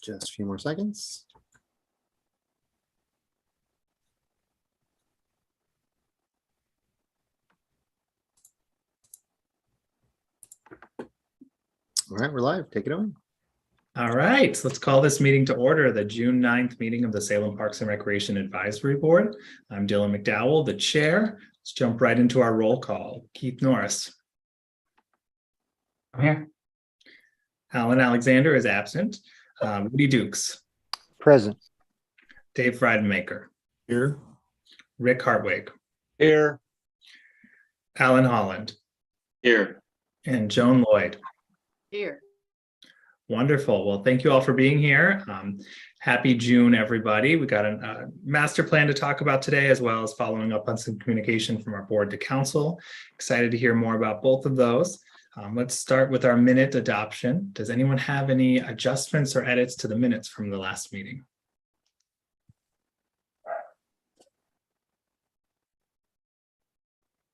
Just a few more seconds. All right, we're live. Take it away. All right, so let's call this meeting to order, the June 9th meeting of the Salem Parks and Recreation Advisory Board. I'm Dylan McDowell, the chair. Let's jump right into our roll call. Keith Norris. I'm here. Alan Alexander is absent. Woody Dukes. Present. Dave Friedenmaker. Here. Rick Hartwig. Here. Alan Holland. Here. And Joan Lloyd. Here. Wonderful. Well, thank you all for being here. Happy June, everybody. We got a master plan to talk about today, as well as following up on some communication from our board to council. Excited to hear more about both of those. Let's start with our minute adoption. Does anyone have any adjustments or edits to the minutes from the last meeting?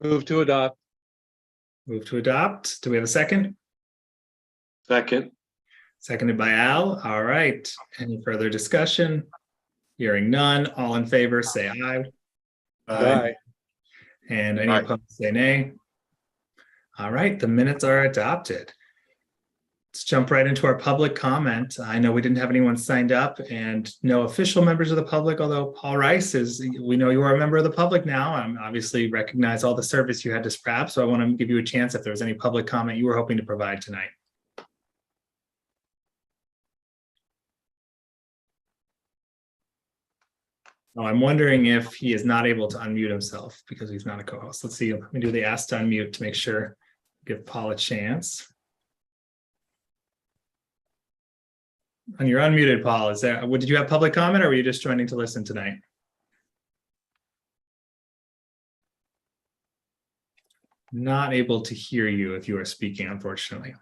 Move to adopt. Move to adopt. Do we have a second? Second. Seconded by Al. All right. Any further discussion? Hearing none. All in favor, say aye. Aye. And any Aye. opposed, say nay. All right, the minutes are adopted. Let's jump right into our public comment. I know we didn't have anyone signed up and no official members of the public, although Paul Rice is, we know you are a member of the public now. Obviously recognize all the service you had to SPRAP, so I want to give you a chance if there was any public comment you were hoping to provide tonight. Oh, I'm wondering if he is not able to unmute himself because he's not a co-host. Let's see, let me do the ask to unmute to make sure, give Paul a chance. And you're unmuted, Paul. Is there, did you have public comment or were you just joining to listen tonight? Not able to hear you if you are speaking, unfortunately.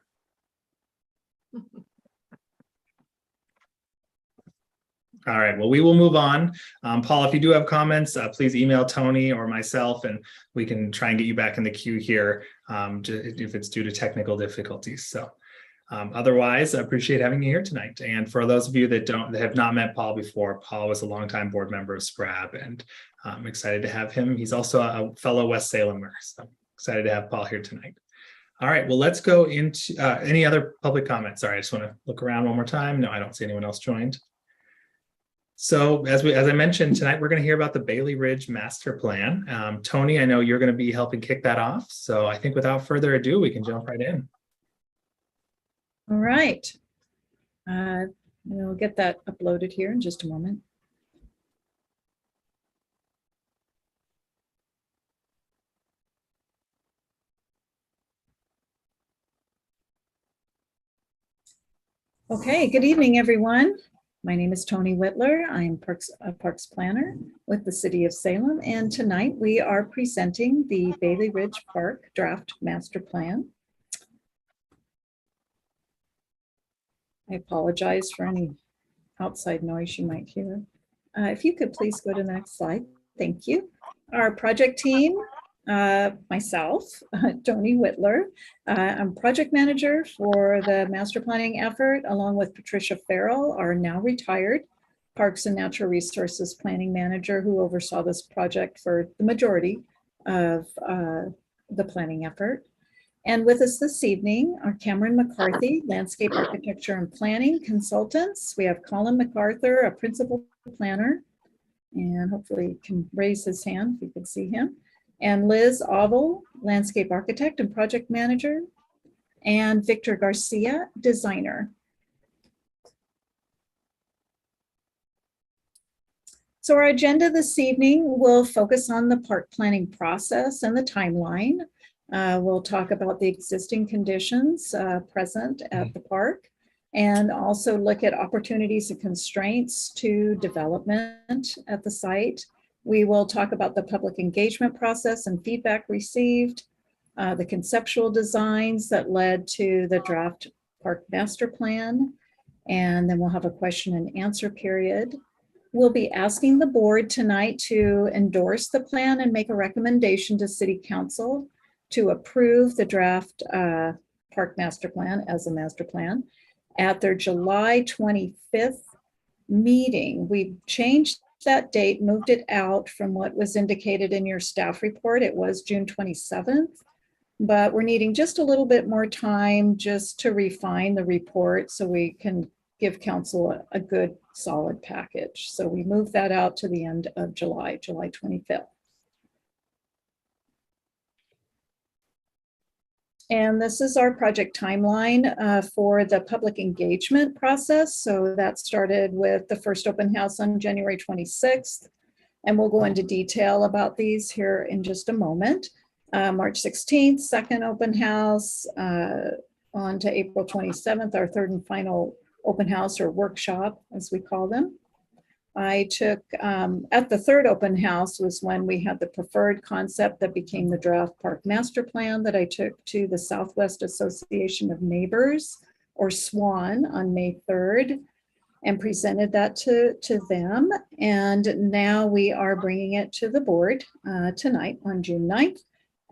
All right, well, we will move on. Paul, if you do have comments, please email Tony or myself and we can try and get you back in the queue here if it's due to technical difficulties. So otherwise, I appreciate having you here tonight. And for those of you that have not met Paul before, Paul was a longtime board member of SPRAB and I'm excited to have him. He's also a fellow West Salemer, so excited to have Paul here tonight. All right, well, let's go into any other public comments. Sorry, I just want to look around one more time. No, I don't see anyone else joined. So as I mentioned tonight, we're going to hear about the Bayley Ridge Master Plan. Tony, I know you're going to be helping kick that off. So I think without further ado, we can jump right in. All right. We'll get that uploaded here in just a moment. Okay, good evening, everyone. My name is Tony Whitler. I'm a Parks Planner with the City of Salem, and tonight we are presenting the Bayley Ridge Park Draft Master Plan. I apologize for any outside noise you might hear. If you could please go to the next slide. Thank you. Our project team, myself, Tony Whitler. I'm project manager for the master planning effort, along with Patricia Farrell, our now retired Parks and Natural Resources Planning Manager, who oversaw this project for the majority of the planning effort. And with us this evening are Cameron McCarthy, Landscape Architecture and Planning Consultants. We have Colin MacArthur, a Principal Planner, and hopefully he can raise his hand if you can see him. And Liz Oval, Landscape Architect and Project Manager, and Victor Garcia, Designer. So our agenda this evening will focus on the park planning process and the timeline. We'll talk about the existing conditions present at the park and also look at opportunities and constraints to development at the site. We will talk about the public engagement process and feedback received, the conceptual designs that led to the draft park master plan, and then we'll have a question and answer period. We'll be asking the board tonight to endorse the plan and make a recommendation to City Council to approve the draft park master plan as a master plan. at their July 25th meeting. We changed that date, moved it out from what was indicated in your staff report. It was June 27th, but we're needing just a little bit more time just to refine the report so we can give council a good solid package. So we moved that out to the end of July 25th. And this is our project timeline for the public engagement process. So that started with the first open house on January 26th. And we'll go into detail about these here in just a moment. March 16th, second open house, on to April 27th, our third and final open house or workshop, as we call them. I took, at the third open house was when we had the preferred concept that became the draft park master plan that I took to the Southwest Association of Neighbors, or SWAN, on May 3rd and presented that to them. And now we are bringing it to the board tonight on June 9th.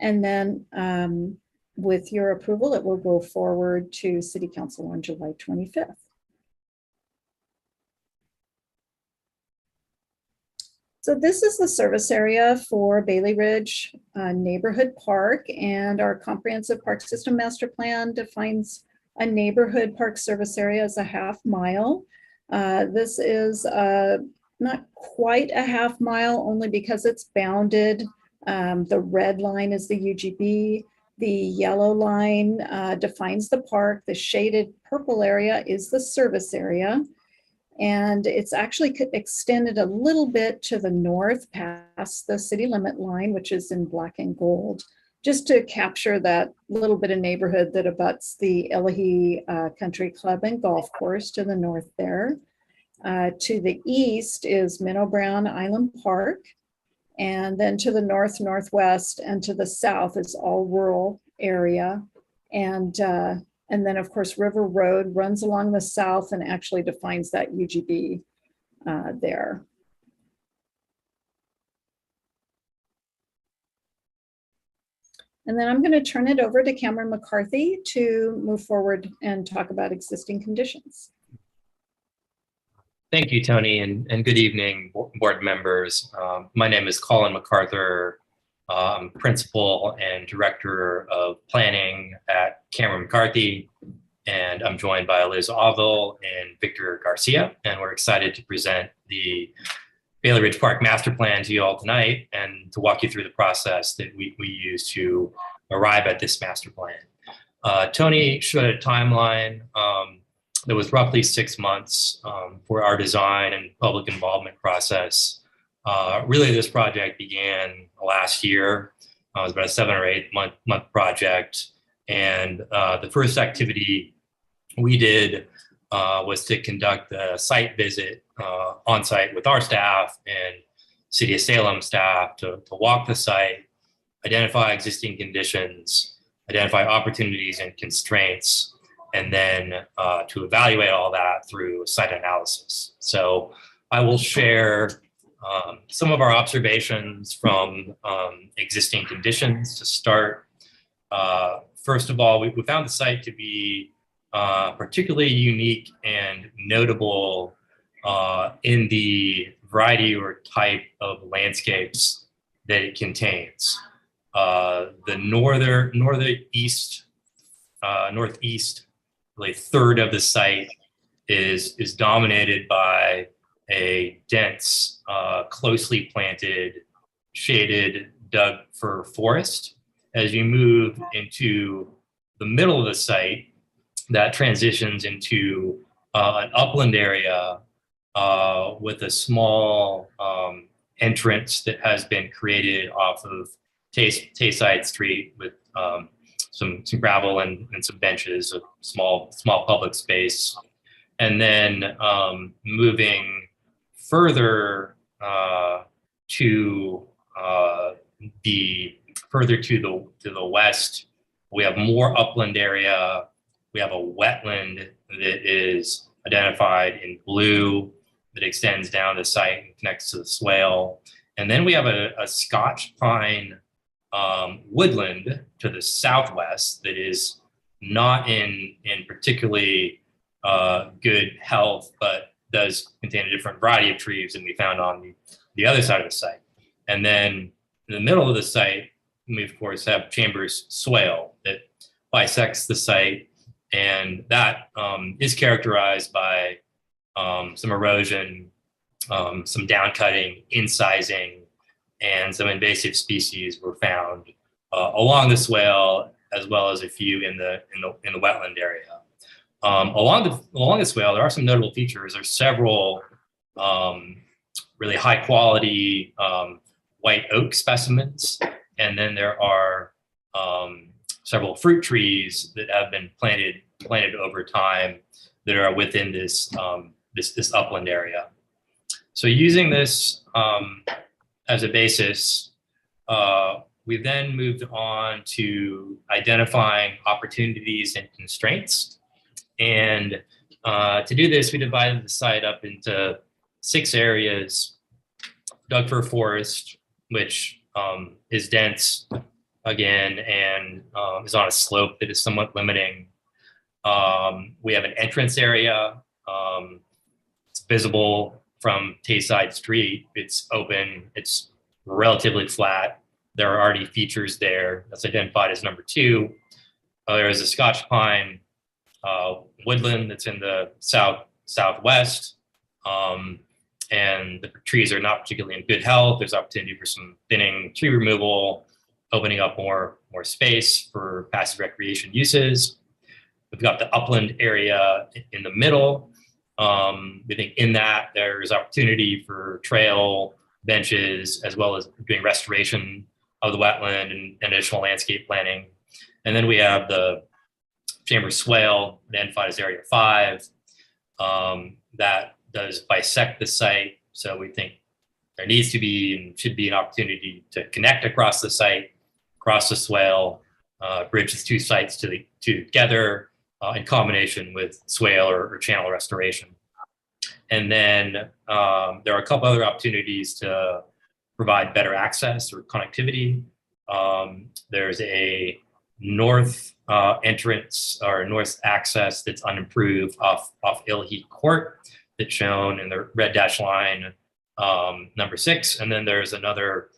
And then with your approval, it will go forward to City Council on July 25th. So this is the service area for Bayley Ridge Neighborhood Park, and our comprehensive park system master plan defines a neighborhood park service area as a half mile. This is not quite a half mile, only because it's bounded. The red line is the UGB. The yellow line defines the park. The shaded purple area is the service area. And it's actually extended a little bit to the north past the city limit line, which is in black and gold, just to capture that little bit of neighborhood that abuts the Elahi Country Club and Golf Course to the north there. To the east is Minnow Brown Island Park. And then to the north, northwest, and to the south is all rural area. And then, of course, River Road runs along the south and actually defines that UGB there. And then I'm going to turn it over to Cameron McCarthy to move forward and talk about existing conditions. Thank you, Tony, and good evening, board members. My name is Colin MacArthur. I'm Principal and Director of Planning at Cameron McCarthy, and I'm joined by Liz Oval and Victor Garcia, and we're excited to present the Bayley Ridge Park Master Plan to you all tonight and to walk you through the process that we use to arrive at this master plan. Tony showed a timeline that was roughly 6 months for our design and public involvement process. Really, this project began last year. It was about a 7 or 8 month project. And the first activity we did was to conduct a site visit on site with our staff and City of Salem staff to walk the site, identify existing conditions, identify opportunities and constraints, and then to evaluate all that through site analysis. So I will share some of our observations from existing conditions to start. First of all, we found the site to be particularly unique and notable in the variety or type of landscapes that it contains. The northeast, really third of the site is dominated by a dense, closely planted, shaded Doug fir forest. As you move into the middle of the site, that transitions into an upland area with a small entrance that has been created off of Tayside Street with some gravel and some benches, a small public space. And then moving further to the west, we have more upland area. We have a wetland that is identified in blue that extends down the site and connects to the swale. And then we have a Scotch pine woodland to the southwest that is not in particularly good health, but does contain a different variety of trees than we found on the other side of the site. And then in the middle of the site, we of course have Chambers swale that bisects the site, and that is characterized by some erosion, some down-cutting, incising, and some invasive species were found along the swale, as well as a few in the wetland area. Along the swale, there are some notable features. There's several really high quality white oak specimens, and then there are several fruit trees that have been planted over time that are within this this upland area. So using this as a basis, we then moved on to identifying opportunities and constraints. And to do this, we divided the site up into 6 areas: Doug fir forest, which is dense again and is on a slope that is somewhat limiting. We have an entrance area. It's visible from Tayside Street. It's open. It's relatively flat. There are already features there. That's identified as number 2. There is a Scotch pine woodland that's in the southwest, and the trees are not particularly in good health. There's opportunity for some thinning, tree removal, opening up more space for passive recreation uses. We've got the upland area in the middle. We think in that there's opportunity for trail benches, as well as doing restoration of the wetland and additional landscape planning. And then we have the Chambers swale, identified as area 5, that does bisect the site. So we think there needs to be and should be an opportunity to connect across the site, across the swale, bridge the 2 sites together in combination with swale or channel restoration. And then there are a couple other opportunities to provide better access or connectivity. There's a north entrance or north access that's unimproved off Ilheat Court that's shown in the red dash line, number 6. And then there's another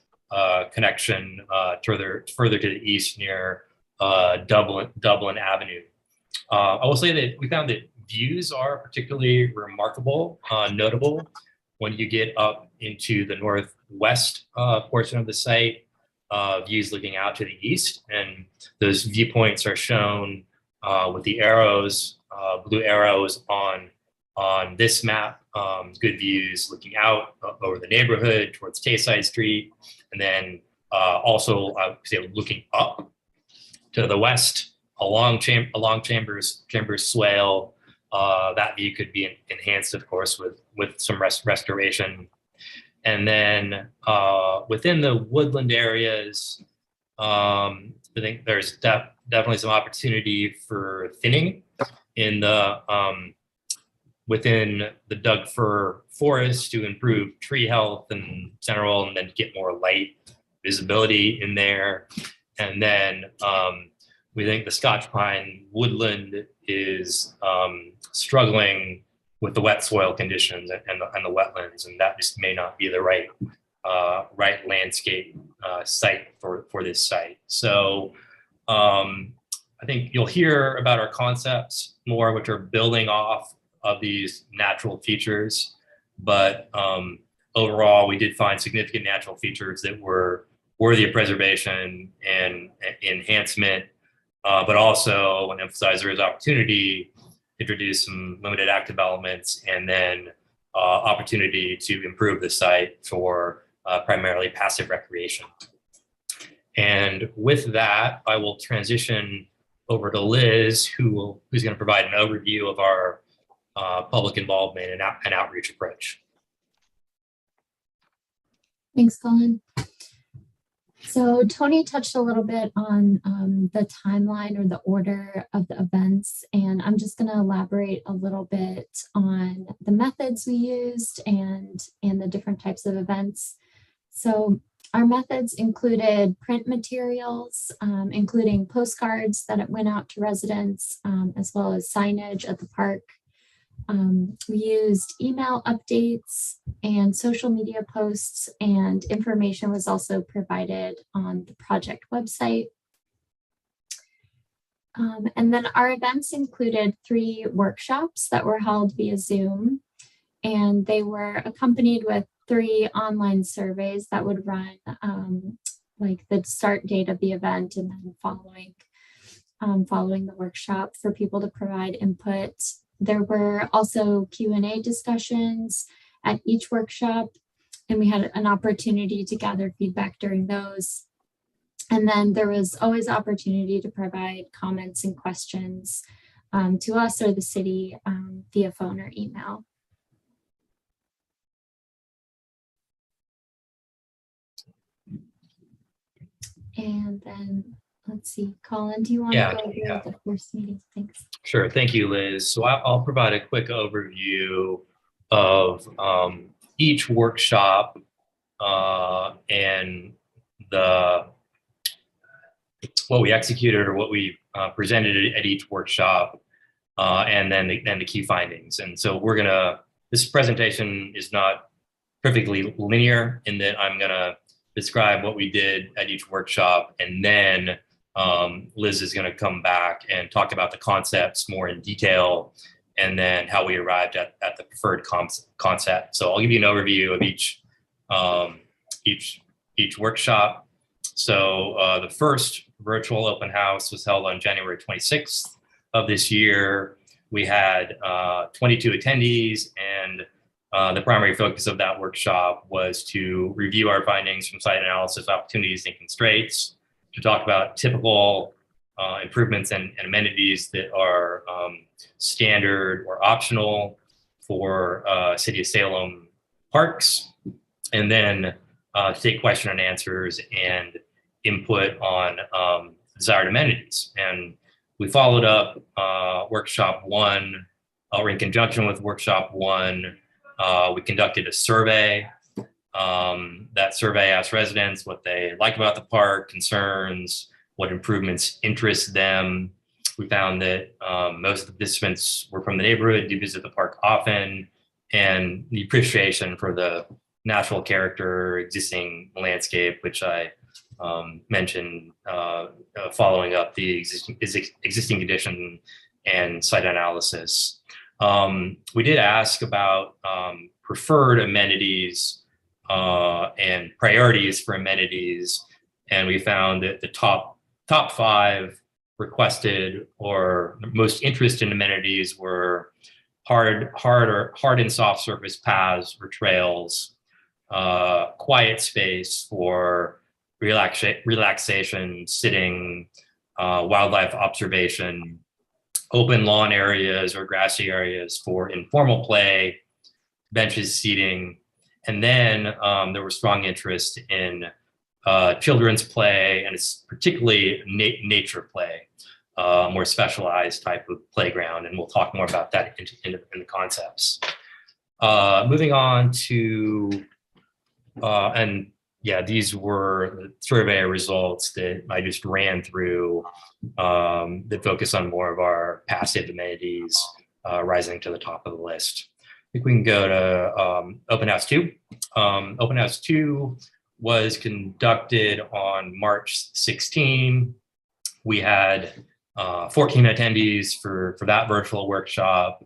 connection further to the east near Dublin Avenue. I will say that we found that views are particularly remarkable, notable when you get up into the northwest portion of the site, views looking out to the east. And those viewpoints are shown with the arrows, blue arrows on this map. Good views looking out over the neighborhood towards Tayside Street. And then also, I would say, looking up to the west along Chambers swale. That view could be enhanced, of course, with some restoration. And then within the woodland areas, I think there's definitely some opportunity for thinning in the within the Doug fir forest to improve tree health in general, and then get more light visibility in there. And then we think the Scotch pine woodland is struggling with the wet soil conditions and the wetlands, and that just may not be the right landscape site for this site. So I think you'll hear about our concepts more, which are building off of these natural features. But overall, we did find significant natural features that were worthy of preservation and enhancement, but also, I want to emphasize, there is opportunity to introduce some limited active elements, and then opportunity to improve the site for primarily passive recreation. And with that, I will transition over to Liz, who's going to provide an overview of our public involvement and outreach approach. Thanks, Colin. So Tony touched a little bit on the timeline or the order of the events, and I'm just going to elaborate a little bit on the methods we used and the different types of events. So our methods included print materials, including postcards that went out to residents, as well as signage at the park. We used email updates and social media posts, and information was also provided on the project website. And then our events included 3 workshops that were held via Zoom, and they were accompanied with 3 online surveys that would run like the start date of the event and then following the workshop for people to provide input. There were also Q&A discussions at each workshop, and we had an opportunity to gather feedback during those. And then there was always opportunity to provide comments and questions to us or the city via phone or email. And then let's see, Colin, do you want to go over the first meeting? Thanks. Sure. Thank you, Liz. So I'll provide a quick overview of each workshop and what we executed or what we presented at each workshop, and then the key findings. And so this presentation is not perfectly linear in that I'm gonna describe what we did at each workshop, and then Liz is gonna come back and talk about the concepts more in detail, and then how we arrived at the preferred concept. So I'll give you an overview of each workshop. So the first virtual open house was held on January 26th of this year. We had 22 attendees, and the primary focus of that workshop was to review our findings from site analysis, opportunities and constraints, to talk about typical improvements and amenities that are standard or optional for City of Salem parks, and then take question and answers and input on desired amenities. And we followed up workshop 1, or in conjunction with workshop 1, we conducted a survey. That survey asked residents what they like about the park, concerns, what improvements interest them. We found that most of the participants were from the neighborhood, do visit the park often, and the appreciation for the natural character, existing landscape, which I mentioned following up the existing condition and site analysis. We did ask about preferred amenities and priorities for amenities, and we found that the top 5 requested or most interest in amenities were hard and soft surface paths or trails, quiet space for relaxation, sitting, wildlife observation, open lawn areas or grassy areas for informal play, benches, seating. And then there was strong interest in children's play, and it's particularly nature play, more specialized type of playground. And we'll talk more about that in the concepts. Moving on to, these were the survey results that I just ran through that focus on more of our passive amenities rising to the top of the list. I think we can go to Open House 2. Open House 2 was conducted on March 16. We had 14 attendees for that virtual workshop.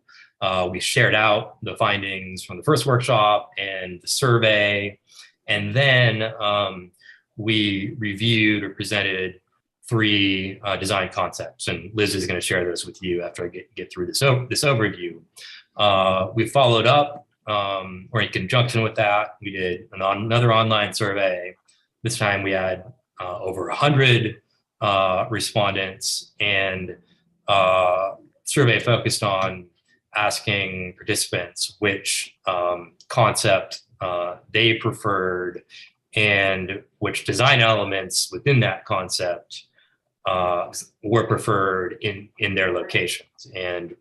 We shared out the findings from the first workshop and the survey. And then we reviewed or presented 3 design concepts, and Liz is going to share those with you after I get through this overview. We followed up, or in conjunction with that, we did another online survey. This time we had over 100 respondents, and survey focused on asking participants which concept they preferred and which design elements within that concept were preferred in their locations. And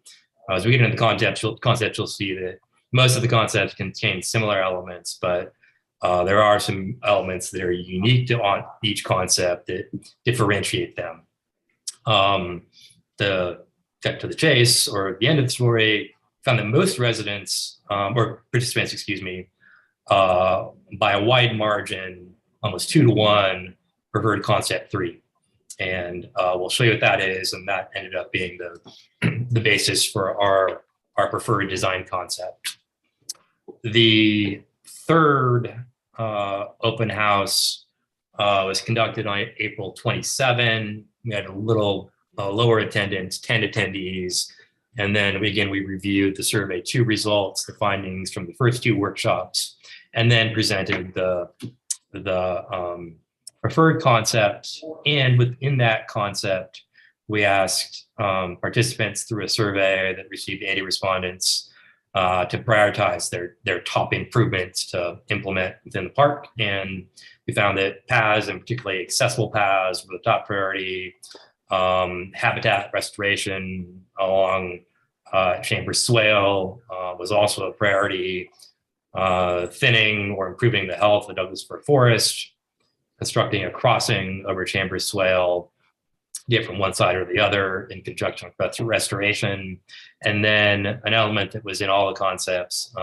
as we get into the concept, you'll see that most of the concepts contain similar elements, but there are some elements that are unique to each concept that differentiate them. To cut to the chase, or the end of the story, found that most residents or participants, excuse me, by a wide margin, almost 2-to-1, preferred concept 3. And we'll show you what that is. And that ended up being the basis for our preferred design concept. The third open house was conducted on April 27. We had a little lower attendance, 10 attendees. And then again, we reviewed the survey 2 results, the findings from the first 2 workshops, and then presented the preferred concept. And within that concept, we asked participants through a survey that received 80 respondents to prioritize their top improvements to implement within the park. And we found that paths, and particularly accessible paths, were the top priority. Habitat restoration along Chambers Swale was also a priority. Thinning or improving the health of Douglas fir forest, constructing a crossing over Chambers Swale, get from one side or the other in conjunction with restoration. And then an element that was in all the concepts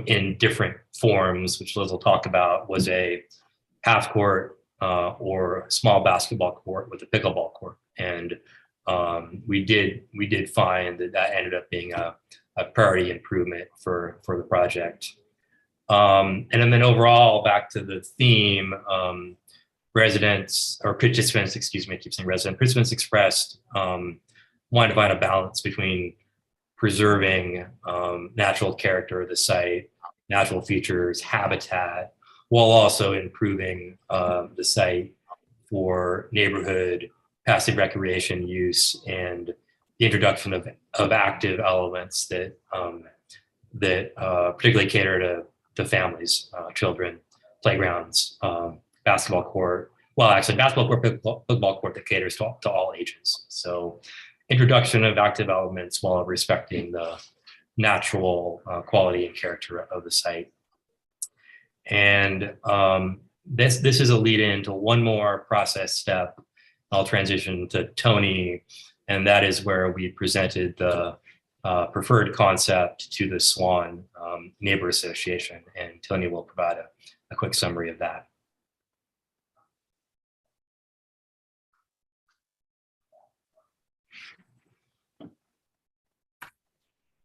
in different forms, which Liz will talk about, was a half court or small basketball court with a pickleball court. And we did find that ended up being a priority improvement for the project. And then overall, back to the theme, residents or participants, excuse me, I keep saying resident, participants expressed wanted to find a balance between preserving natural character of the site, natural features, habitat, while also improving the site for neighborhood passive recreation use and the introduction of active elements that particularly cater to families, children, playgrounds, basketball court. Well, actually, basketball court, pickleball court that caters to all ages. So, introduction of active elements while respecting the natural quality and character of the site. And this is a lead in to one more process step. I'll transition to Tony, and that is where we presented the preferred concept to the Swan Neighbor Association, and Tony will provide a quick summary of that.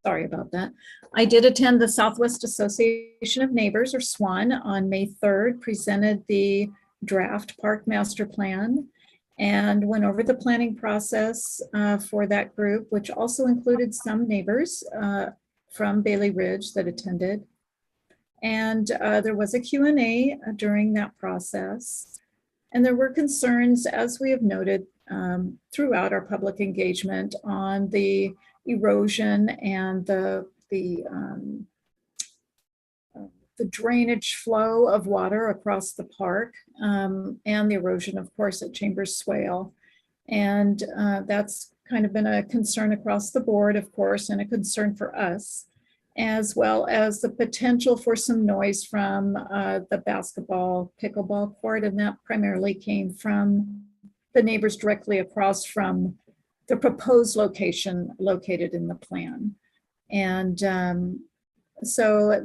Sorry about that. I did attend the Southwest Association of Neighbors, or SWAN, on May 3rd, presented the draft park master plan, and went over the planning process for that group, which also included some neighbors from Bayley Ridge that attended. And there was a Q&A during that process. And there were concerns, as we have noted throughout our public engagement, on the erosion and the drainage flow of water across the park, and the erosion, of course, at Chambers Swale. And that's kind of been a concern across the board, of course, and a concern for us, as well as the potential for some noise from the basketball, pickleball court. And that primarily came from the neighbors directly across from the proposed location located in the plan. And so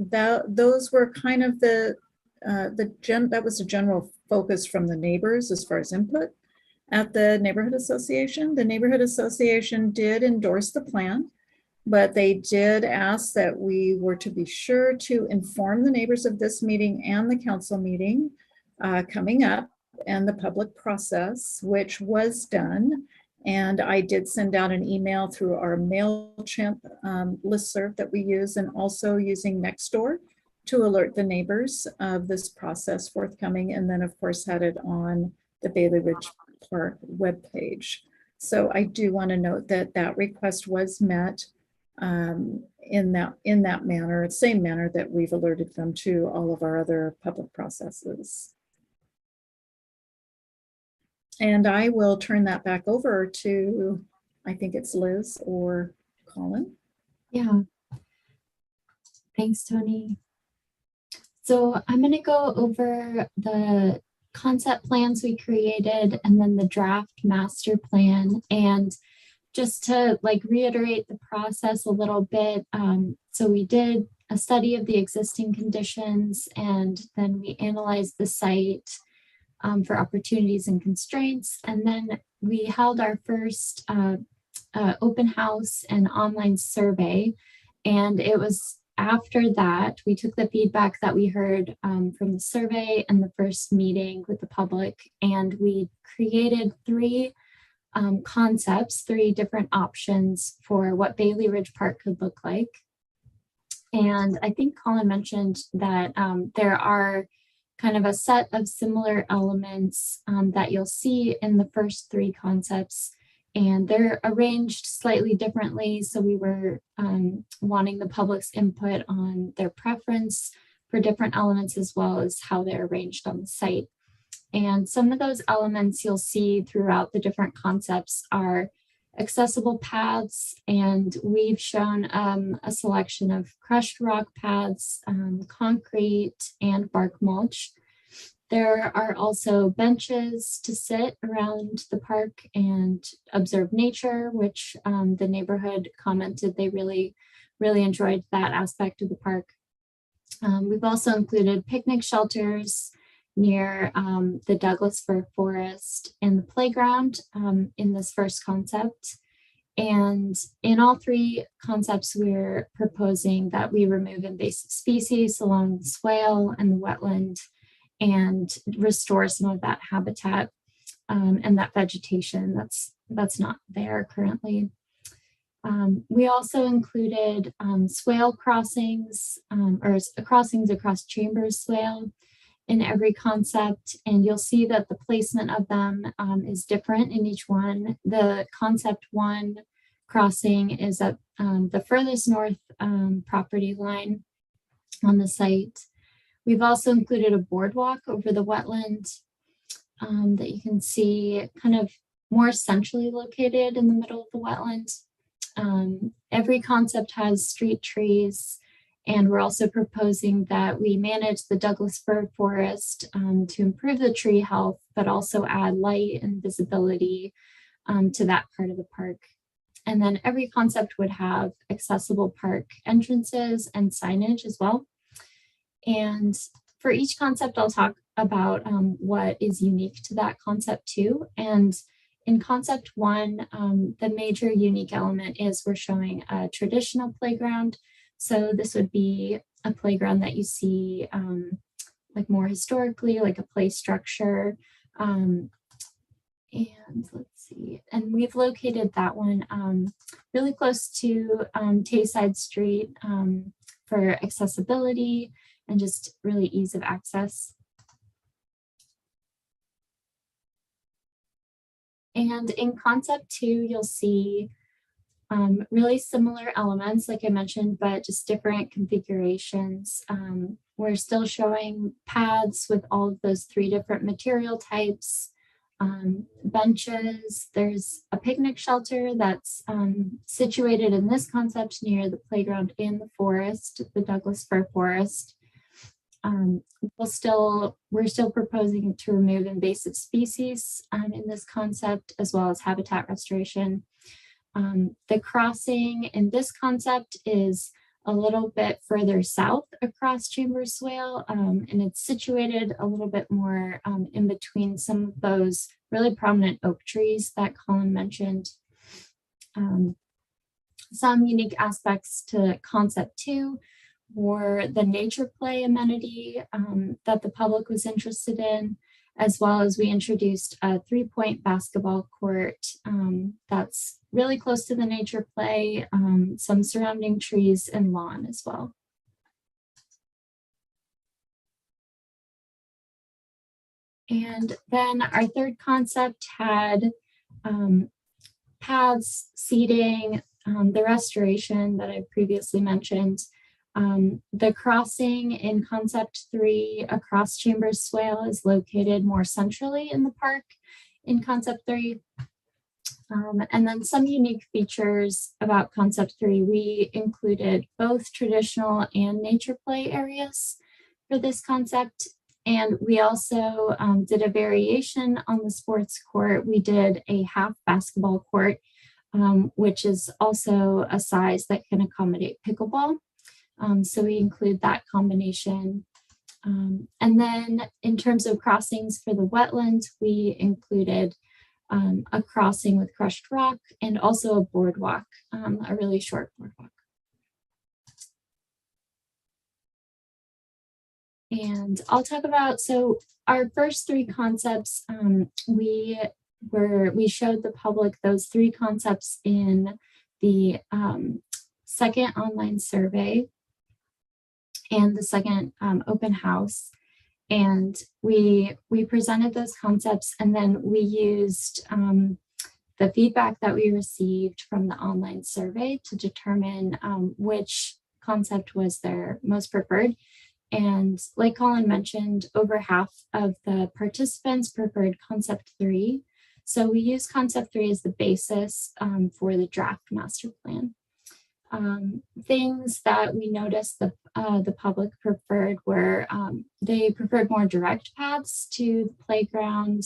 those were kind of that was the general focus from the neighbors as far as input at the neighborhood association. The neighborhood association did endorse the plan, but they did ask that we were to be sure to inform the neighbors of this meeting and the council meeting coming up and the public process, which was done. And I did send out an email through our MailChimp listserv that we use, and also using Nextdoor to alert the neighbors of this process forthcoming. And then, of course, had it on the Bayley Ridge Park webpage. So I do want to note that that request was met in that manner, same manner that we've alerted them to all of our other public processes. And I will turn that back over to, I think it's Liz or Colin. Yeah. Thanks, Tony. So I'm going to go over the concept plans we created and then the draft master plan. And just to like reiterate the process a little bit. So we did a study of the existing conditions, and then we analyzed the site for opportunities and constraints. And then we held our first open house and online survey. And it was after that, we took the feedback that we heard from the survey and the first meeting with the public, and we created three concepts, three different options for what Bayley Ridge Park could look like. And I think Colin mentioned that there are kind of a set of similar elements that you'll see in the first three concepts, and they're arranged slightly differently. So we were wanting the public's input on their preference for different elements, as well as how they're arranged on the site. And some of those elements you'll see throughout the different concepts are accessible paths, and we've shown a selection of crushed rock paths, concrete, and bark mulch. There are also benches to sit around the park and observe nature, which the neighborhood commented they really enjoyed that aspect of the park. We've also included picnic shelters near the Douglas Fir Forest and the playground in this first concept. And in all three concepts, we're proposing that we remove invasive species along the swale and the wetland and restore some of that habitat and that vegetation that's not there currently. We also included swale crossings or crossings across Chambers Swale in every concept, and you'll see that the placement of them is different in each one. The concept one crossing is at the furthest north property line on the site. We've also included a boardwalk over the wetland that you can see kind of more centrally located in the middle of the wetland. Every concept has street trees, and we're also proposing that we manage the Douglas Fir Forest to improve the tree health, but also add light and visibility to that part of the park. And then every concept would have accessible park entrances and signage as well. And for each concept, I'll talk about what is unique to that concept too. And in concept one, the major unique element is we're showing a traditional playground. So this would be a playground that you see like more historically, like a play structure. And let's see, and we've located that one really close to Tayside Street for accessibility and just really ease of access. And in concept two, you'll see really similar elements, like I mentioned, but just different configurations. We're still showing paths with all of those three different material types, benches. There's a picnic shelter that's situated in this concept near the playground in the forest, the Douglas Fir Forest. We're still proposing to remove invasive species in this concept, as well as habitat restoration. The crossing in this concept is a little bit further south across Chambers Swale, and it's situated a little bit more in between some of those really prominent oak trees that Colin mentioned. Some unique aspects to concept two were the nature play amenity that the public was interested in, as well as we introduced a 3-point basketball court that's really close to the nature play, some surrounding trees and lawn as well. And then our third concept had paths, seating, the restoration that I previously mentioned. The crossing in concept 3 across Chambers Swale is located more centrally in the park in concept 3. And then some unique features about concept 3, we included both traditional and nature play areas for this concept. And we also did a variation on the sports court. We did a half basketball court which is also a size that can accommodate pickleball. So we include that combination. And then in terms of crossings for the wetland, we included a crossing with crushed rock and also a boardwalk, a really short boardwalk. And I'll talk about, so our first three concepts, we showed the public those three concepts in the second online survey and the second open house. And we presented those concepts, and then we used the feedback that we received from the online survey to determine which concept was their most preferred. And like Colin mentioned, over half of the participants preferred concept 3. So we use concept 3 as the basis for the draft master plan. Things that we noticed the public preferred were they preferred more direct paths to the playground,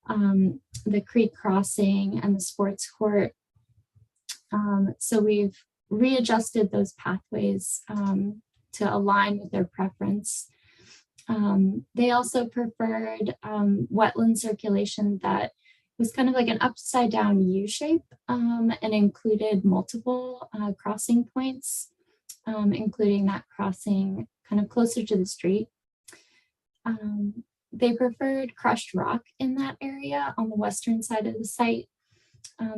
the creek crossing, and the sports court. So we've readjusted those pathways to align with their preference. They also preferred wetland circulation that was kind of like an upside down U shape and included multiple crossing points, including that crossing kind of closer to the street. They preferred crushed rock in that area on the western side of the site.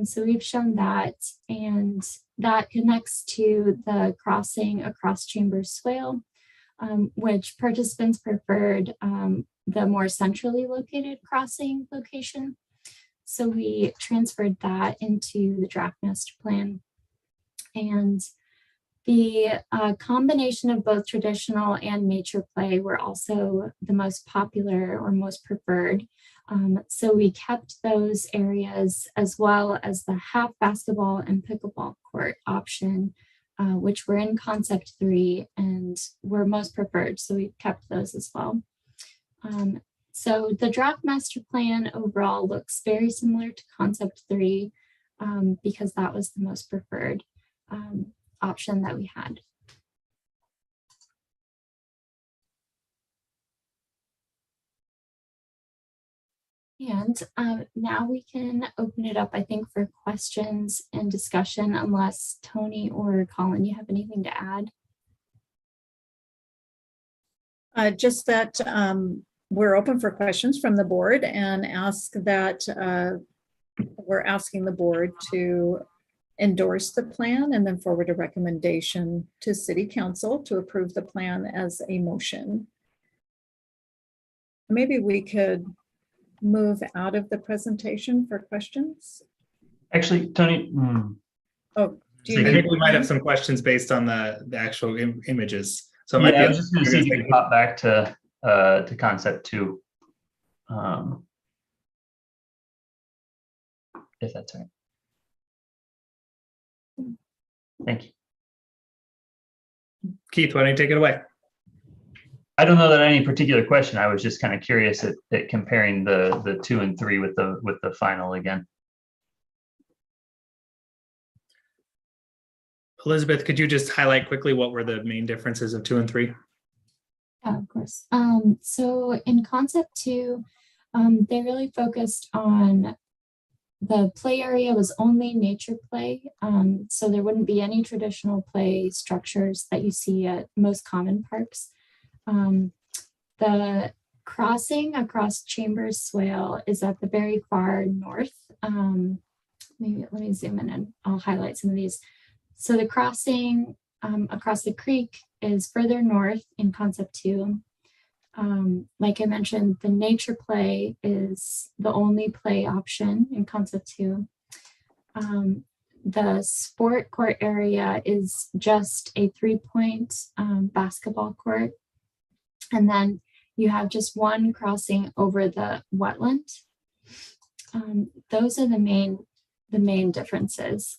So we've shown that, and that connects to the crossing across Chambers Swale, which participants preferred the more centrally located crossing location. So we transferred that into the draft master plan. And the combination of both traditional and nature play were also the most popular or most preferred. So we kept those areas, as well as the half basketball and pickleball court option, which were in concept 3 and were most preferred. So we kept those as well. So the draft master plan overall looks very similar to concept 3 because that was the most preferred option that we had. And now we can open it up, I think, for questions and discussion, unless Tony or Colin, you have anything to add? Just that we're open for questions from the board, and ask that we're asking the board to endorse the plan and then forward a recommendation to City Council to approve the plan as a motion. Maybe we could move out of the presentation for questions. Actually, Tony. Oh, do I you think need? we might have some questions based on the actual images. So it Yeah, might be I was just going to see if you could pop back to concept 2. If that's all right. Thank you. Keith, why don't you take it away? I don't know that any particular question. I was just kind of curious at comparing the 2 and 3 with the final again. Elizabeth, could you just highlight quickly what were the main differences of 2 and 3? Yeah, of course. So in concept 2, they really focused on the play area was only nature play. So there wouldn't be any traditional play structures that you see at most common parks. The crossing across Chambers Swale is at the very far north. Maybe let me zoom in and I'll highlight some of these. So the crossing across the creek is further north in concept 2. Like I mentioned, the nature play is the only play option in concept 2. The sport court area is just a 3-point basketball court. And then you have just one crossing over the wetland. Those are the main differences.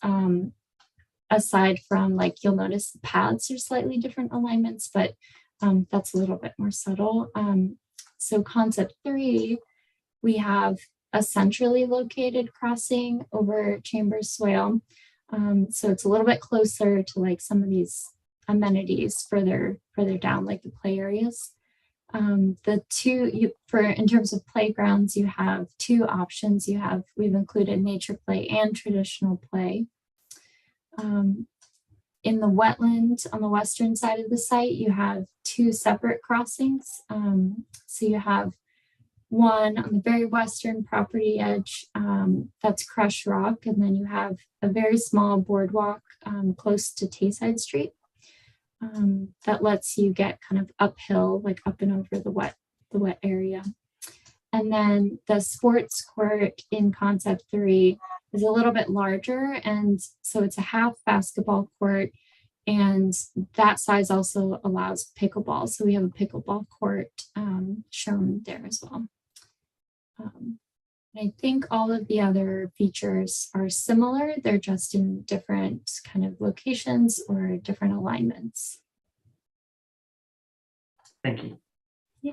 Aside from, like, you'll notice the paths are slightly different alignments, but that's a little bit more subtle. So concept 3, we have a centrally located crossing over Chambers Swale. So it's a little bit closer to like some of these amenities further down, like the play areas. In terms of playgrounds, you have two options. We've included nature play and traditional play. In the wetland on the western side of the site, you have two separate crossings. So you have one on the very western property edge, that's crushed rock, and then you have a very small boardwalk close to Tayside Street that lets you get kind of uphill, like up and over the wet area. And then the sports court in concept 3 is a little bit larger, and so it's a half basketball court, and that size also allows pickleball. So we have a pickleball court shown there as well. I think all of the other features are similar. They're just in different kind of locations or different alignments. Thank you. Yeah,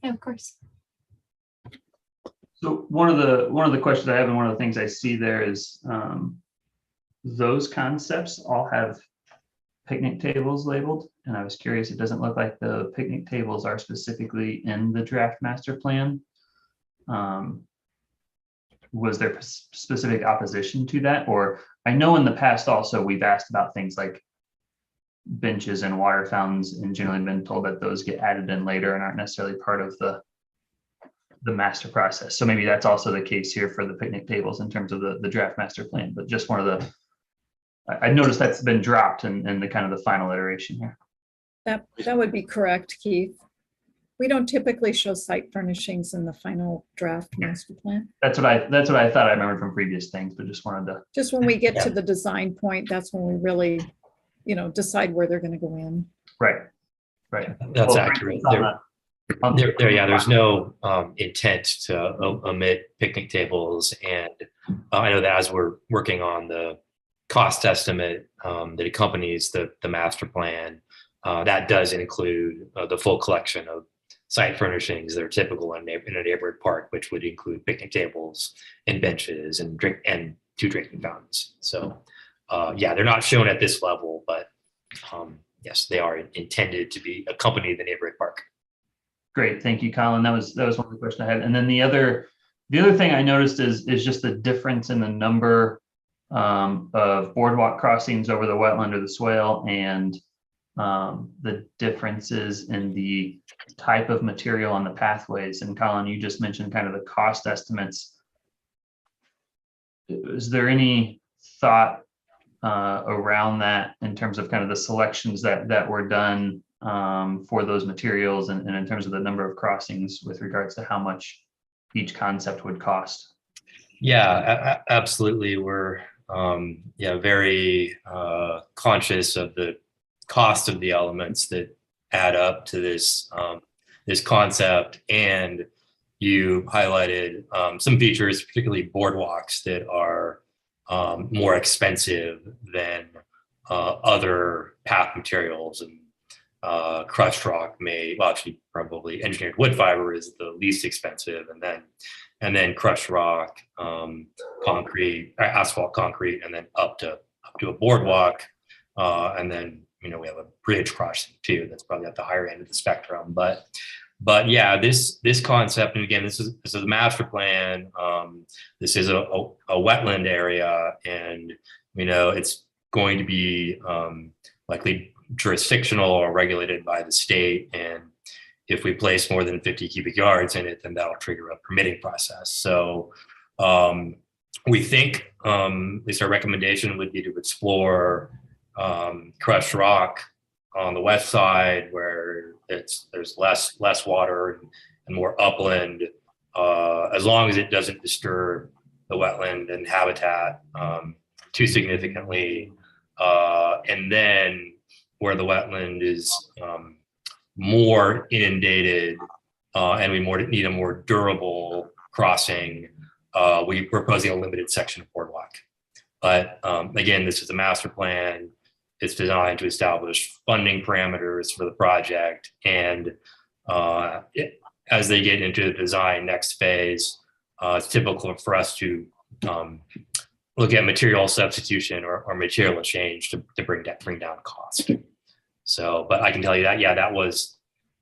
of course. So one of the questions I have, and one of the things I see there is those concepts all have picnic tables labeled. And I was curious, it doesn't look like the picnic tables are specifically in the draft master plan. Was there specific opposition to that? Or I know in the past also we've asked about things like benches and water fountains, and generally been told that those get added in later and aren't necessarily part of the master process. So maybe that's also the case here for the picnic tables in terms of the draft master plan, but just one of the, I noticed that's been dropped in the kind of the final iteration here. That would be correct, Keith. We don't typically show site furnishings in the final draft master plan. That's what I thought I remembered from previous things, but just wanted to. Just when we get to the design point, that's when we really, decide where they're going to go in. Right. That's Well, accurate. on the- There's no intent to omit picnic tables. And I know that as we're working on the cost estimate that accompanies the master plan, that does include the full collection of site furnishings that are typical in a neighborhood park, which would include picnic tables and benches and two drinking fountains. So they're not shown at this level, but yes, they are intended to be accompany the neighborhood park. Great, thank you, Colin. That was one of the questions I had. And then the other thing I noticed is just the difference in the number of boardwalk crossings over the wetland or the swale, and the differences in the type of material on the pathways. And Colin, you just mentioned kind of the cost estimates. Is there any thought around that in terms of kind of the selections that were done for those materials, and in terms of the number of crossings with regards to how much each concept would cost? Yeah, absolutely. We're very conscious of the cost of the elements that add up to this concept. And you highlighted some features, particularly boardwalks, that are more expensive than other path materials. And crushed rock probably engineered wood fiber is the least expensive, and then crushed rock, concrete, asphalt concrete, and then up to a boardwalk, and then we have a bridge crossing too. That's probably at the higher end of the spectrum. But yeah, this concept, and again, this is a master plan. This is a wetland area, and it's going to be likely jurisdictional or regulated by the state. And if we place more than 50 cubic yards in it, then that'll trigger a permitting process. So we think, at least our recommendation would be to explore crushed rock on the west side, where there's less water and more upland, as long as it doesn't disturb the wetland and habitat too significantly. And then where the wetland is more inundated and we need a more durable crossing, we're proposing a limited section of boardwalk. But again, this is a master plan. It's designed to establish funding parameters for the project. And as they get into the design next phase, it's typical for us to look at material substitution or material change to bring down cost. So, but I can tell you that, yeah,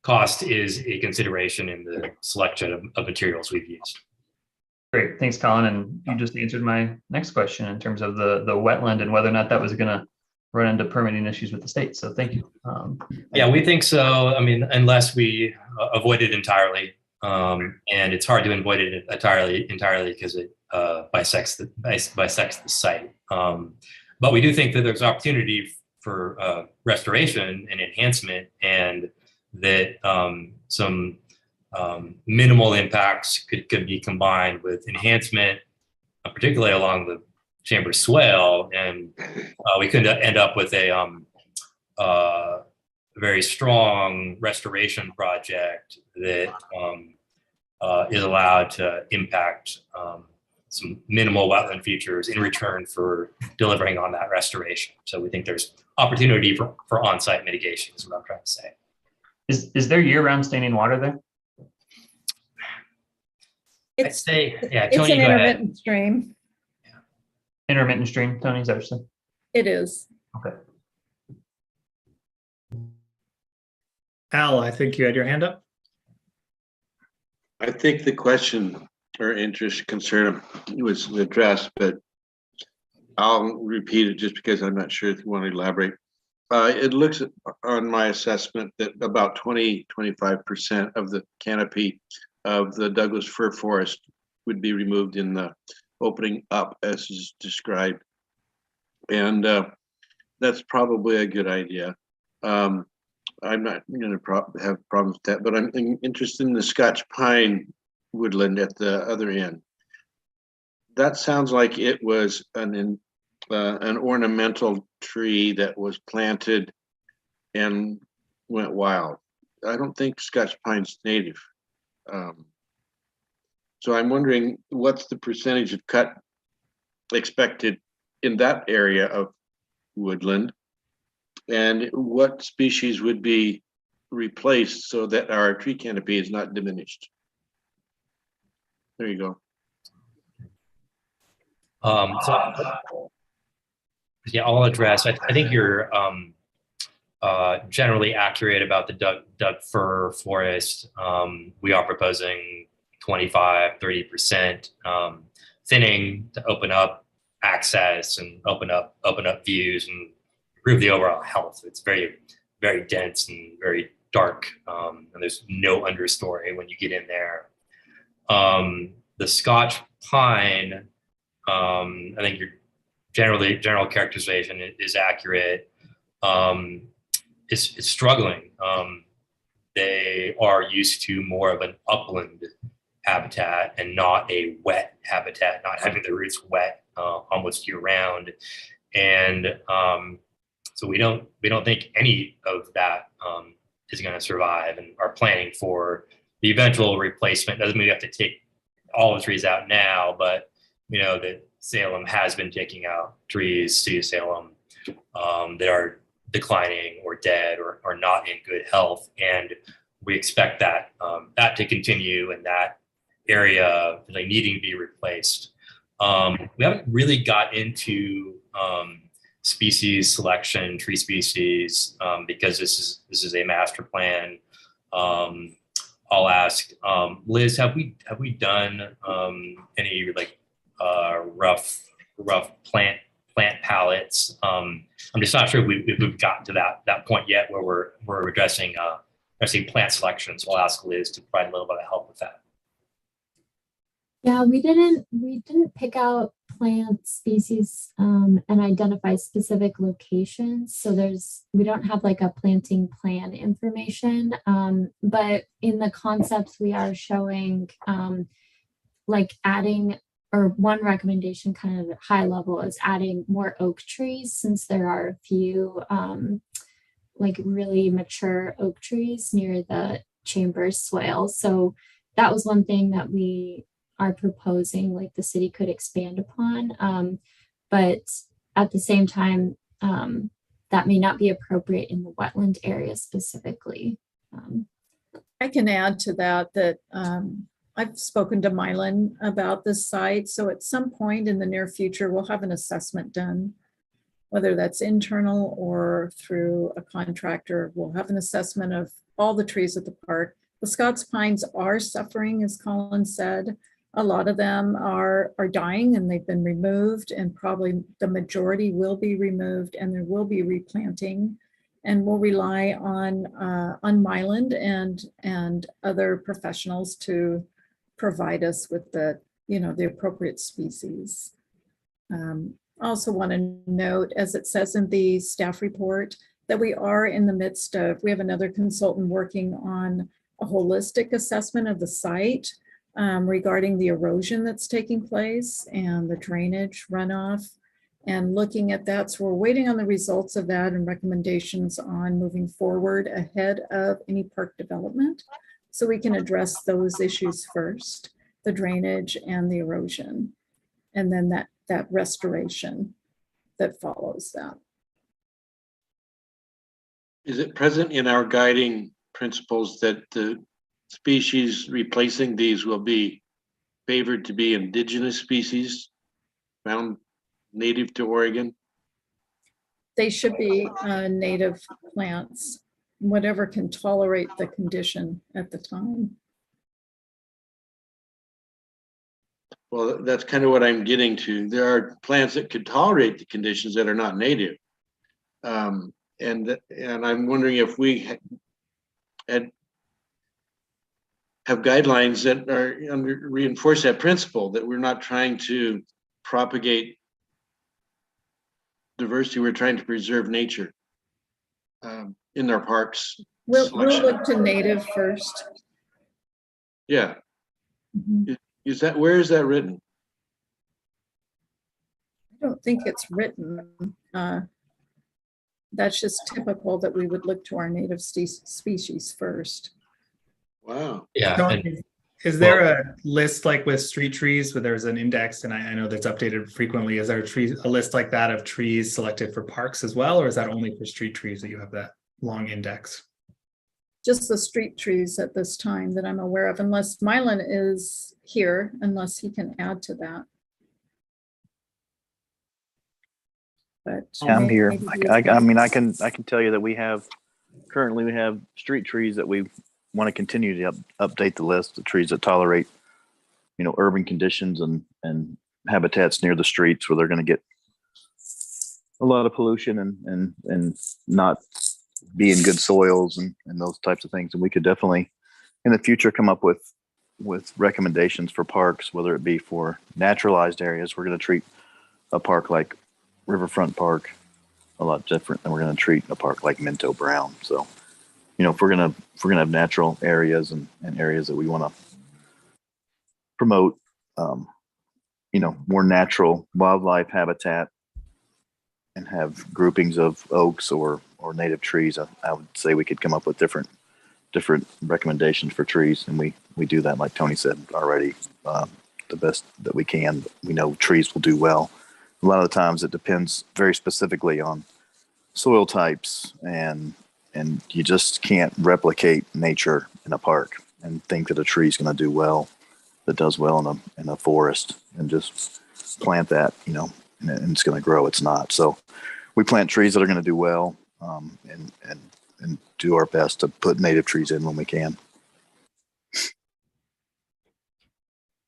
cost is a consideration in the selection of materials we've used. Great, thanks, Colin. And you just answered my next question in terms of the wetland and whether or not that was going to run into permitting issues with the state. So thank you. Yeah, we think so. I mean, unless we avoid it entirely, and it's hard to avoid it entirely because it bisects the site. But we do think that there's opportunity for restoration and enhancement, and that some minimal impacts could be combined with enhancement, particularly along the chamber swale, and we could end up with a very strong restoration project that is allowed to impact some minimal wetland features in return for delivering on that restoration. So we think there's opportunity for on-site mitigation is what I'm trying to say. Is there year-round standing water there? I'd say, yeah, It's Tony, an go ahead. intermittent stream. Intermittent stream, Tony, is that what you're saying? It is. Okay. Al, I think you had your hand up. I think the question or interest concern was addressed, but I'll repeat it just because I'm not sure if you want to elaborate. It looks on my assessment that about 25% of the canopy of the Douglas fir forest would be removed in the opening up as is described. And that's probably a good idea. I'm not going to have problems with that, but I'm interested in the Scotch pine woodland at the other end. That sounds like it was an ornamental tree that was planted and went wild. I don't think Scotch pine's native. So I'm wondering what's the percentage of cut expected in that area of woodland, and what species would be replaced so that our tree canopy is not diminished. There you go. So yeah, I'll address. I think you're generally accurate about the Doug fir forest. We are proposing 25-30% thinning to open up access and open up views and improve the overall health. It's very, very dense and very dark, and there's no understory when you get in there. The Scotch pine, I think your general characterization is accurate. Is struggling. They are used to more of an upland habitat and not a wet habitat, not having the roots wet almost year round. And so we don't think any of that is going to survive, and are planning for the eventual replacement. Doesn't mean we have to take all the trees out now, but we know that Salem has been taking out trees to Salem that are declining or dead or not in good health, and we expect that that to continue, and that area like needing to be replaced. We haven't really got into species selection, tree species, because this is a master plan. I'll ask Liz, have we done any like rough plant palettes? I'm just not sure if we've gotten to that point yet where we're addressing plant selection. So I'll ask Liz to provide a little bit of help with that. Yeah, we didn't pick out plant species and identify specific locations. So we don't have like a planting plan information. But in the concepts we are showing like adding, or one recommendation kind of high level is adding more oak trees, since there are a few like really mature oak trees near the chamber swale. So that was one thing that we are proposing, like the city could expand upon. But at the same time, that may not be appropriate in the wetland area specifically. I can add to that I've spoken to Mylan about this site, so at some point in the near future, we'll have an assessment done, whether that's internal or through a contractor. We'll have an assessment of all the trees at the park. The Scots pines are suffering, as Colin said. A lot of them are dying and they've been removed, and probably the majority will be removed, and there will be replanting. And we'll rely on Mylan and other professionals to provide us with the appropriate species. I also want to note, as it says in the staff report, that we are in the midst of, we have another consultant working on a holistic assessment of the site regarding the erosion that's taking place and the drainage runoff, and looking at that. So we're waiting on the results of that and recommendations on moving forward ahead of any park development, so we can address those issues first, the drainage and the erosion, and then that restoration that follows that. Is it present in our guiding principles that the species replacing these will be favored to be indigenous species found native to Oregon? They should be native plants, whatever can tolerate the condition at the time. Well, that's kind of what I'm getting to. There are plants that could tolerate the conditions that are not native. And I'm wondering if we have guidelines that are reinforce that principle, that we're not trying to propagate diversity, we're trying to preserve nature in our parks. We'll look to native first. Yeah. Mhm. Where is that written? I don't think it's written. That's just typical that we would look to our native species first. Wow. Yeah. Tony, is there a list like with street trees where there's an index, and I know that's updated frequently? Is there a list like that of trees selected for parks as well, or is that only for street trees that you have that long index? Just the street trees at this time that I'm aware of, unless Mylan is here, unless he can add to that. But Yeah, I'm here. maybe he I is- mean, I can tell you that we have street trees that we want to continue to update the list of trees that tolerate, urban conditions and habitats near the streets where they're going to get a lot of pollution and not be in good soils and those types of things. And we could definitely in the future come up with recommendations for parks, whether it be for naturalized areas. We're going to treat a park like Riverfront Park a lot different than we're going to treat a park like Minto Brown. So, if we're gonna have natural areas and areas that we want to promote, more natural wildlife habitat and have groupings of oaks or native trees, I would say we could come up with different recommendations for trees, and we do that, like Tony said already, the best that we can. We know trees will do well. A lot of the times it depends very specifically on soil types, and you just can't replicate nature in a park and think that a tree is going to do well, that does well in a forest, and just plant that, and it's going to grow. It's not. So we plant trees that are going to do well, and do our best to put native trees in when we can.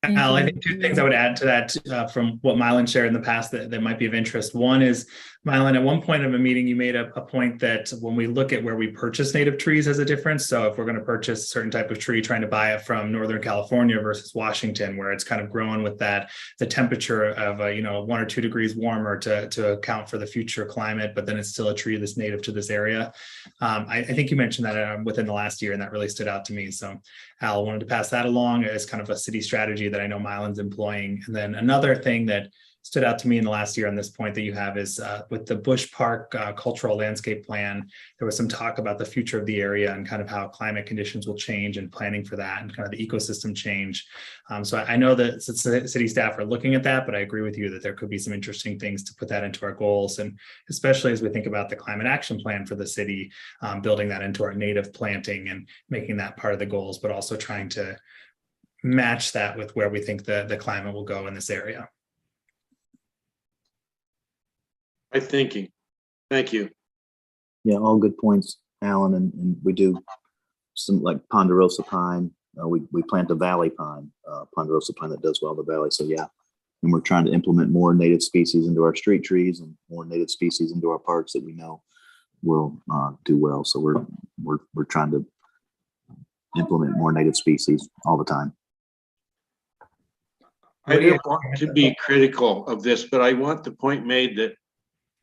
Al, I think two things I would add to that from what Mylan shared in the past that might be of interest. One is, Mylan, at one point of a meeting, you made a point that when we look at where we purchase native trees as a difference. So if we're going to purchase a certain type of tree, trying to buy it from Northern California versus Washington, where it's kind of growing with the temperature of 1 or 2 degrees warmer to account for the future climate, but then it's still a tree that's native to this area. I think you mentioned that within the last year, and that really stood out to me. So Al, wanted to pass that along as kind of a city strategy that I know Mylan's employing. And then another thing that stood out to me in the last year on this point that you have is with the Bush Park cultural landscape plan, there was some talk about the future of the area and kind of how climate conditions will change and planning for that and kind of the ecosystem change. So I know that city staff are looking at that, but I agree with you that there could be some interesting things to put that into our goals. And especially as we think about the climate action plan for the city, building that into our native planting and making that part of the goals, but also trying to match that with where we think the climate will go in this area. My thinking. Thank you. Yeah, all good points, Alan, and we do some like ponderosa pine. We plant a valley pine, ponderosa pine that does well in the valley. So yeah, and we're trying to implement more native species into our street trees and more native species into our parks that we know will do well. So we're trying to implement more native species all the time. I don't want to be critical of this, but I want the point made that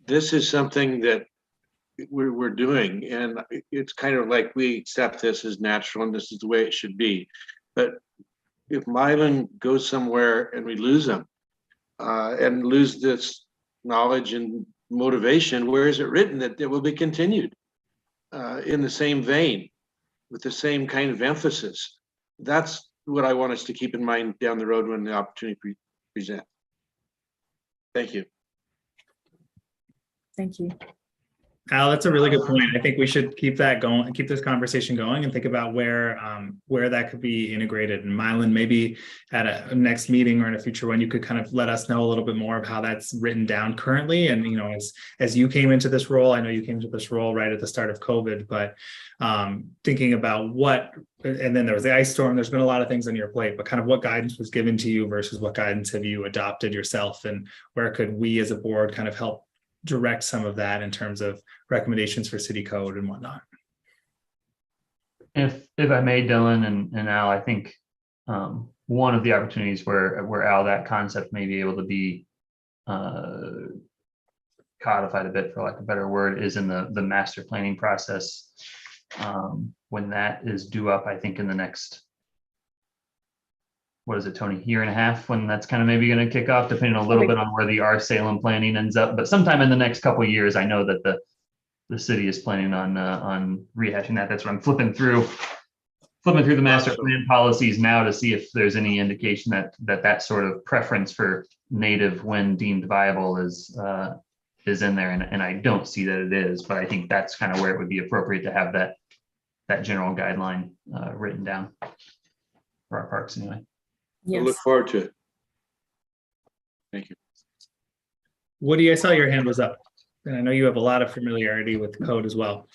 this is something that we're doing, and it's kind of like we accept this as natural and this is the way it should be. But if Mylan goes somewhere and we lose them and lose this knowledge and motivation, where is it written that it will be continued in the same vein with the same kind of emphasis? That's what I want us to keep in mind down the road when the opportunity presents. Thank you. Thank you. Al, that's a really good point. I think we should keep that going, keep this conversation going, and think about where that could be integrated. And Mylan, maybe at a next meeting or in a future one, you could kind of let us know a little bit more of how that's written down currently. And as you came into this role, I know you came into this role right at the start of COVID, but thinking about and then there was the ice storm. There's been a lot of things on your plate, but kind of what guidance was given to you versus what guidance have you adopted yourself, and where could we as a board kind of help direct some of that in terms of recommendations for city code and whatnot. If I may, Dylan and Al, I think one of the opportunities where Al, that concept may be able to be codified a bit, for lack of a better word, is in the master planning process. When that is due up, I think in the next, what is it, Tony, year and a half, when that's kind of maybe going to kick off, depending a little bit on where the Salem planning ends up. But sometime in the next couple of years, I know that the city is planning on rehashing that. That's what I'm flipping through the master plan policies now to see if there's any indication that sort of preference for native when deemed viable is in there. And I don't see that it is, but I think that's kind of where it would be appropriate to have that general guideline written down for our parks anyway. I look forward to it. Thank you. Woody, I saw your hand was up, and I know you have a lot of familiarity with code as well.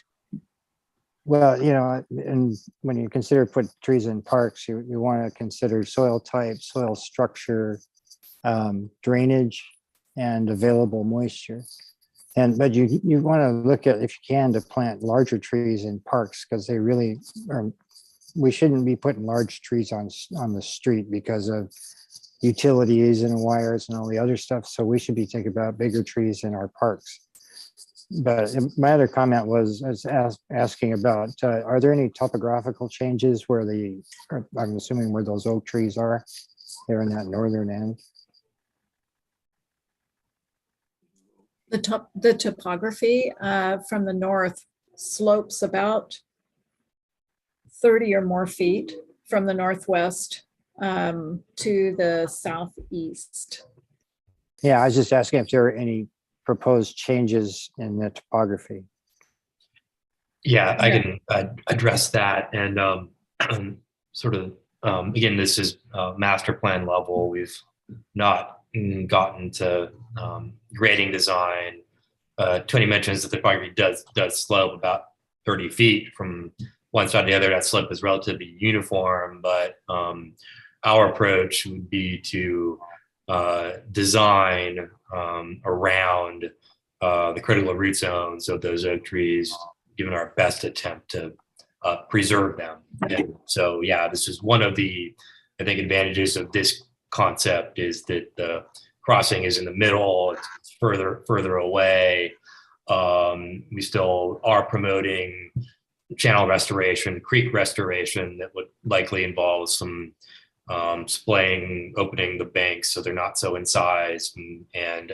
Well, and when you consider put trees in parks, you want to consider soil type, soil structure, drainage, and available moisture. But you want to look at, if you can, to plant larger trees in parks, because they really are. We shouldn't be putting large trees on the street because of utilities and wires and all the other stuff. So we should be thinking about bigger trees in our parks. But my other comment was asking about, are there any topographical changes where I'm assuming where those oak trees are, there in that northern end? The topography from the north slopes about 30 or more feet from the northwest to the southeast. Yeah, I was just asking if there are any proposed changes in the topography. Yeah, I can address that. And sort of, again, this is master plan level. We've not gotten to grading design. Tony mentions that the topography does slope about 30 feet from one side to the other. That slope is relatively uniform, but our approach would be to design around the critical root zones of those oak trees, given our best attempt to preserve them. And so, yeah, this is one of the, I think, advantages of this concept, is that the crossing is in the middle, it's further away. We still are promoting channel restoration, creek restoration, that would likely involve some splaying, opening the banks so they're not so incised, and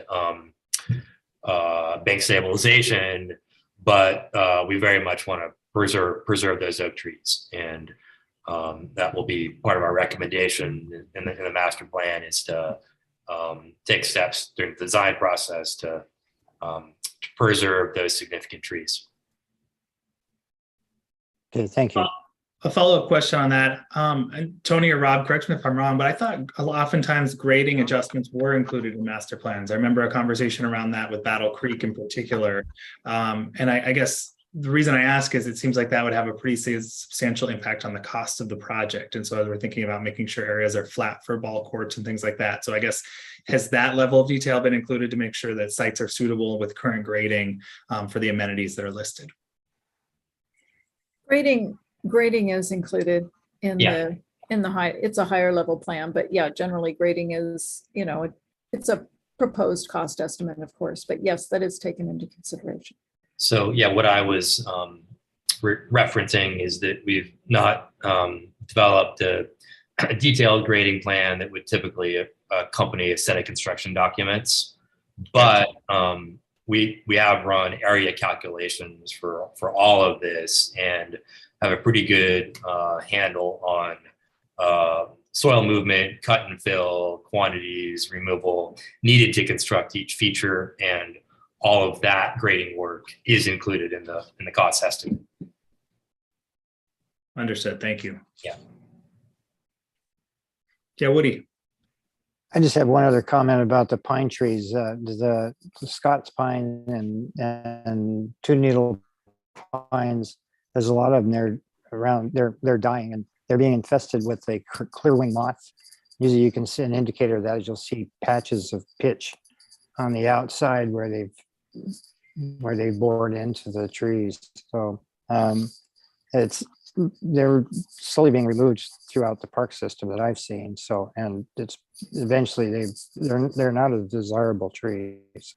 bank stabilization. But we very much want to preserve those oak trees, and that will be part of our recommendation in the master plan, is to take steps during the design process to preserve those significant trees. Okay, thank you. A follow-up question on that. And Tony or Rob, correct me if I'm wrong, but I thought oftentimes grading adjustments were included in master plans. I remember a conversation around that with Battle Creek in particular. And I guess the reason I ask is it seems like that would have a pretty substantial impact on the cost of the project. And so as we're thinking about making sure areas are flat for ball courts and things like that. So I guess, has that level of detail been included to make sure that sites are suitable with current grading for the amenities that are listed? Grading is included in Yeah. the high, it's a higher level plan, but yeah, generally grading is, it's a proposed cost estimate, of course, but yes, that is taken into consideration. So yeah, what I was referencing is that we've not developed a detailed grading plan that would typically accompany a set of construction documents, but we have run area calculations for all of this and have a pretty good handle on soil movement, cut and fill, quantities, removal needed to construct each feature, and all of that grading work is included in the cost estimate. Understood. Thank you. Yeah. Yeah, Woody. I just have one other comment about the pine trees, the Scots pine and two needle pines. There's a lot of them there around. They're dying and they're being infested with a clearwing moth. Usually, you can see an indicator of that is you'll see patches of pitch on the outside where they've bored into the trees. So they're slowly being removed throughout the park system that I've seen. So, and it's eventually they're not as desirable trees.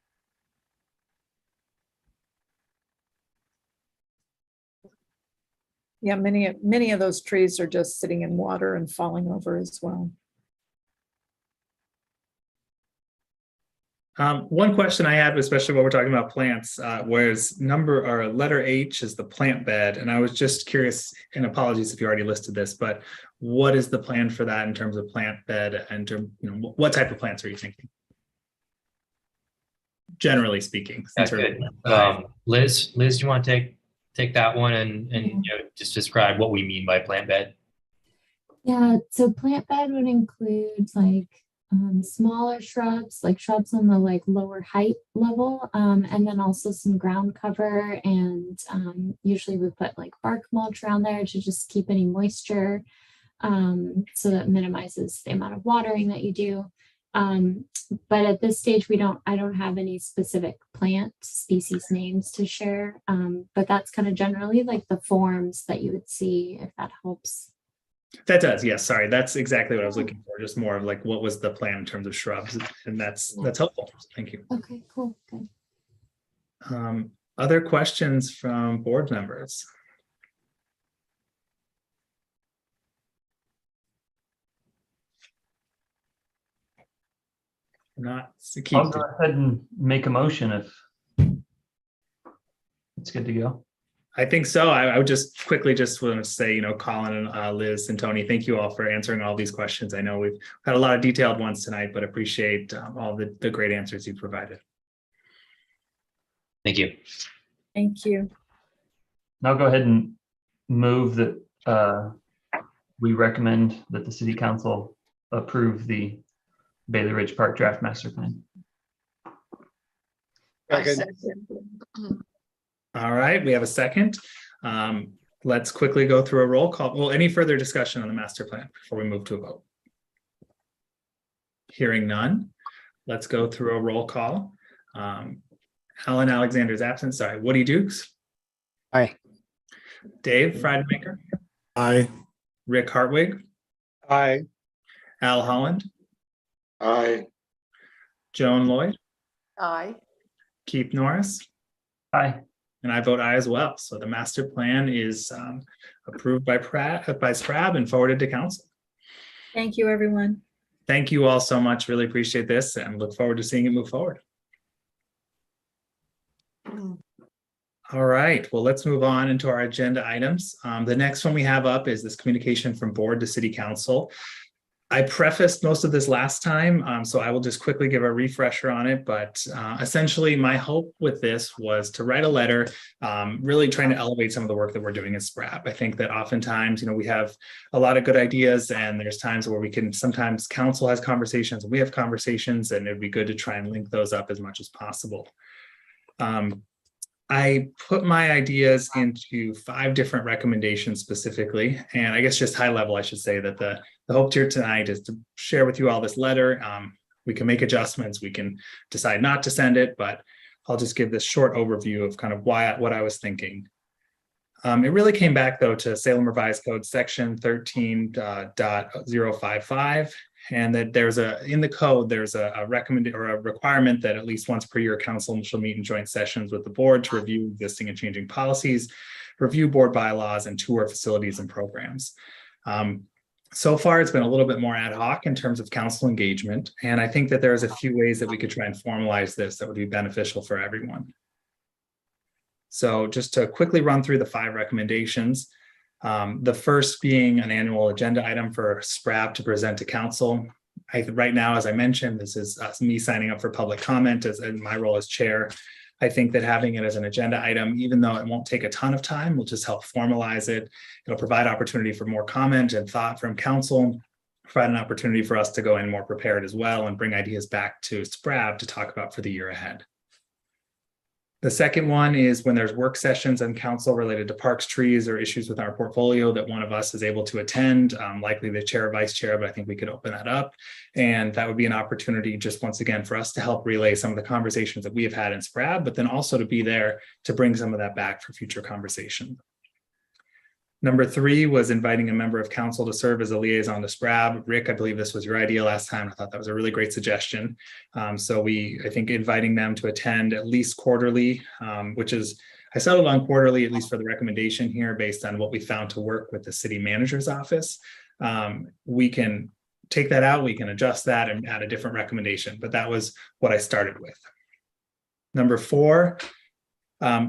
Yeah, many of those trees are just sitting in water and falling over as well. One question I had, especially when we're talking about plants, was letter H is the plant bed. And I was just curious, and apologies if you already listed this, but what is the plan for that in terms of plant bed and what type of plants are you thinking? Generally speaking. Liz, do you want to take that one and just describe what we mean by plant bed? Yeah, so plant bed would include like smaller shrubs, like shrubs on the like lower height level, and then also some ground cover, and usually we put like bark mulch around there to just keep any moisture, so that minimizes the amount of watering that you do. But at this stage, I don't have any specific plant species names to share, but that's kind of generally like the forms that you would see, if that helps. That does, yes. Sorry, that's exactly what I was looking for. Just more of like what was the plan in terms of shrubs, and that's helpful. Thank you. Okay, cool, good. Other questions from board members? Not I'll go ahead and make a motion if it's good to go. I think so. I would just quickly want to say, Colin and Liz and Tony, thank you all for answering all these questions. I know we've had a lot of detailed ones tonight, but appreciate all the great answers you provided. Thank you. Thank you. I'll go ahead and move that we recommend that the city council approve the Bayley Ridge Park Draft Master Plan. All right, we have a second. Let's quickly go through a roll call. Well, any further discussion on the master plan before we move to a vote? Hearing none, let's go through a roll call. Helen Alexander's absent. Sorry, Woody Dukes. Aye. Dave Freidemaker. Aye. Rick Hartwig. Aye. Al Holland. Aye. Joan Lloyd. Aye. Keith Norris. Aye. And I vote aye as well. So the master plan is approved by SPRAB and forwarded to council. Thank you, everyone. Thank you all so much. Really appreciate this and look forward to seeing it move forward. All right, well, let's move on into our agenda items. The next one we have up is this communication from board to city council. I prefaced most of this last time, so I will just quickly give a refresher on it. But essentially, my hope with this was to write a letter, really trying to elevate some of the work that we're doing at SPRAP. I think that oftentimes, we have a lot of good ideas, and there's times where we can sometimes council has conversations, and we have conversations, and it'd be good to try and link those up as much as possible. I put my ideas into 5 different recommendations specifically, and I guess just high level, I should say that the hope here tonight is to share with you all this letter. We can make adjustments, we can decide not to send it, but I'll just give this short overview of kind of what I was thinking. It really came back though to Salem Revised Code section 13.055, and that in the code, there's a requirement that at least once per year, council shall meet in joint sessions with the board to review existing and changing policies, review board bylaws, and tour facilities and programs. So far, it's been a little bit more ad hoc in terms of council engagement, and I think that there's a few ways that we could try and formalize this that would be beneficial for everyone. So just to quickly run through the 5 recommendations, the first being an annual agenda item for SPRAP to present to council. Right now, as I mentioned, this is me signing up for public comment in my role as chair. I think that having it as an agenda item, even though it won't take a ton of time, will just help formalize it. It'll provide opportunity for more comment and thought from council, provide an opportunity for us to go in more prepared as well and bring ideas back to SPRAP to talk about for the year ahead. The second one is when there's work sessions on council related to parks, trees, or issues with our portfolio that one of us is able to attend, likely the chair or vice chair, but I think we could open that up. And that would be an opportunity just once again for us to help relay some of the conversations that we have had in SPRAB, but then also to be there to bring some of that back for future conversation. Number 3 was inviting a member of council to serve as a liaison to SPRAB. Rick, I believe this was your idea last time. I thought that was a really great suggestion. I think inviting them to attend at least quarterly, which is, I settled on quarterly, at least for the recommendation here, based on what we found to work with the city manager's office. We can take that out, we can adjust that and add a different recommendation, but that was what I started with. Number 4,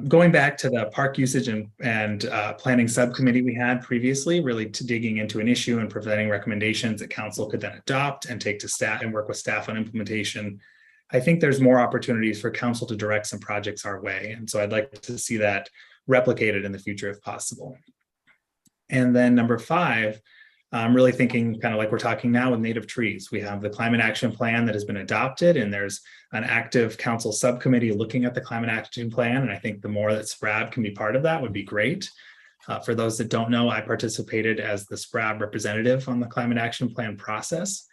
going back to the park usage and planning subcommittee we had previously, really digging into an issue and presenting recommendations that council could then adopt and take to staff and work with staff on implementation. I think there's more opportunities for council to direct some projects our way. And so I'd like to see that replicated in the future if possible. And then number 5, I'm really thinking kind of like we're talking now with native trees. We have the climate action plan that has been adopted, and there's an active council subcommittee looking at the climate action plan. And I think the more that SPRAB can be part of that would be great. For those that don't know, I participated as the SPRAB representative on the climate action plan process.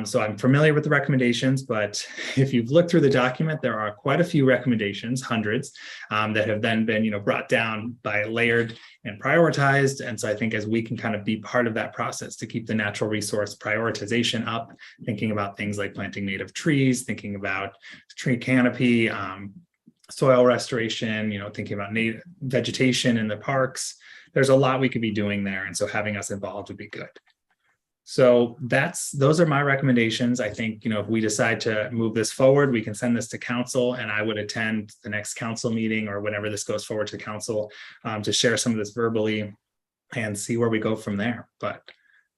So I'm familiar with the recommendations, but if you've looked through the document, there are quite a few recommendations, hundreds, that have then been, brought down by layered and prioritized. And so I think as we can kind of be part of that process to keep the natural resource prioritization up, thinking about things like planting native trees, thinking about tree canopy, soil restoration, thinking about native vegetation in the parks, there's a lot we could be doing there. And so having us involved would be good. So those are my recommendations. I think, if we decide to move this forward, we can send this to council, and I would attend the next council meeting or whenever this goes forward to council to share some of this verbally and see where we go from there. But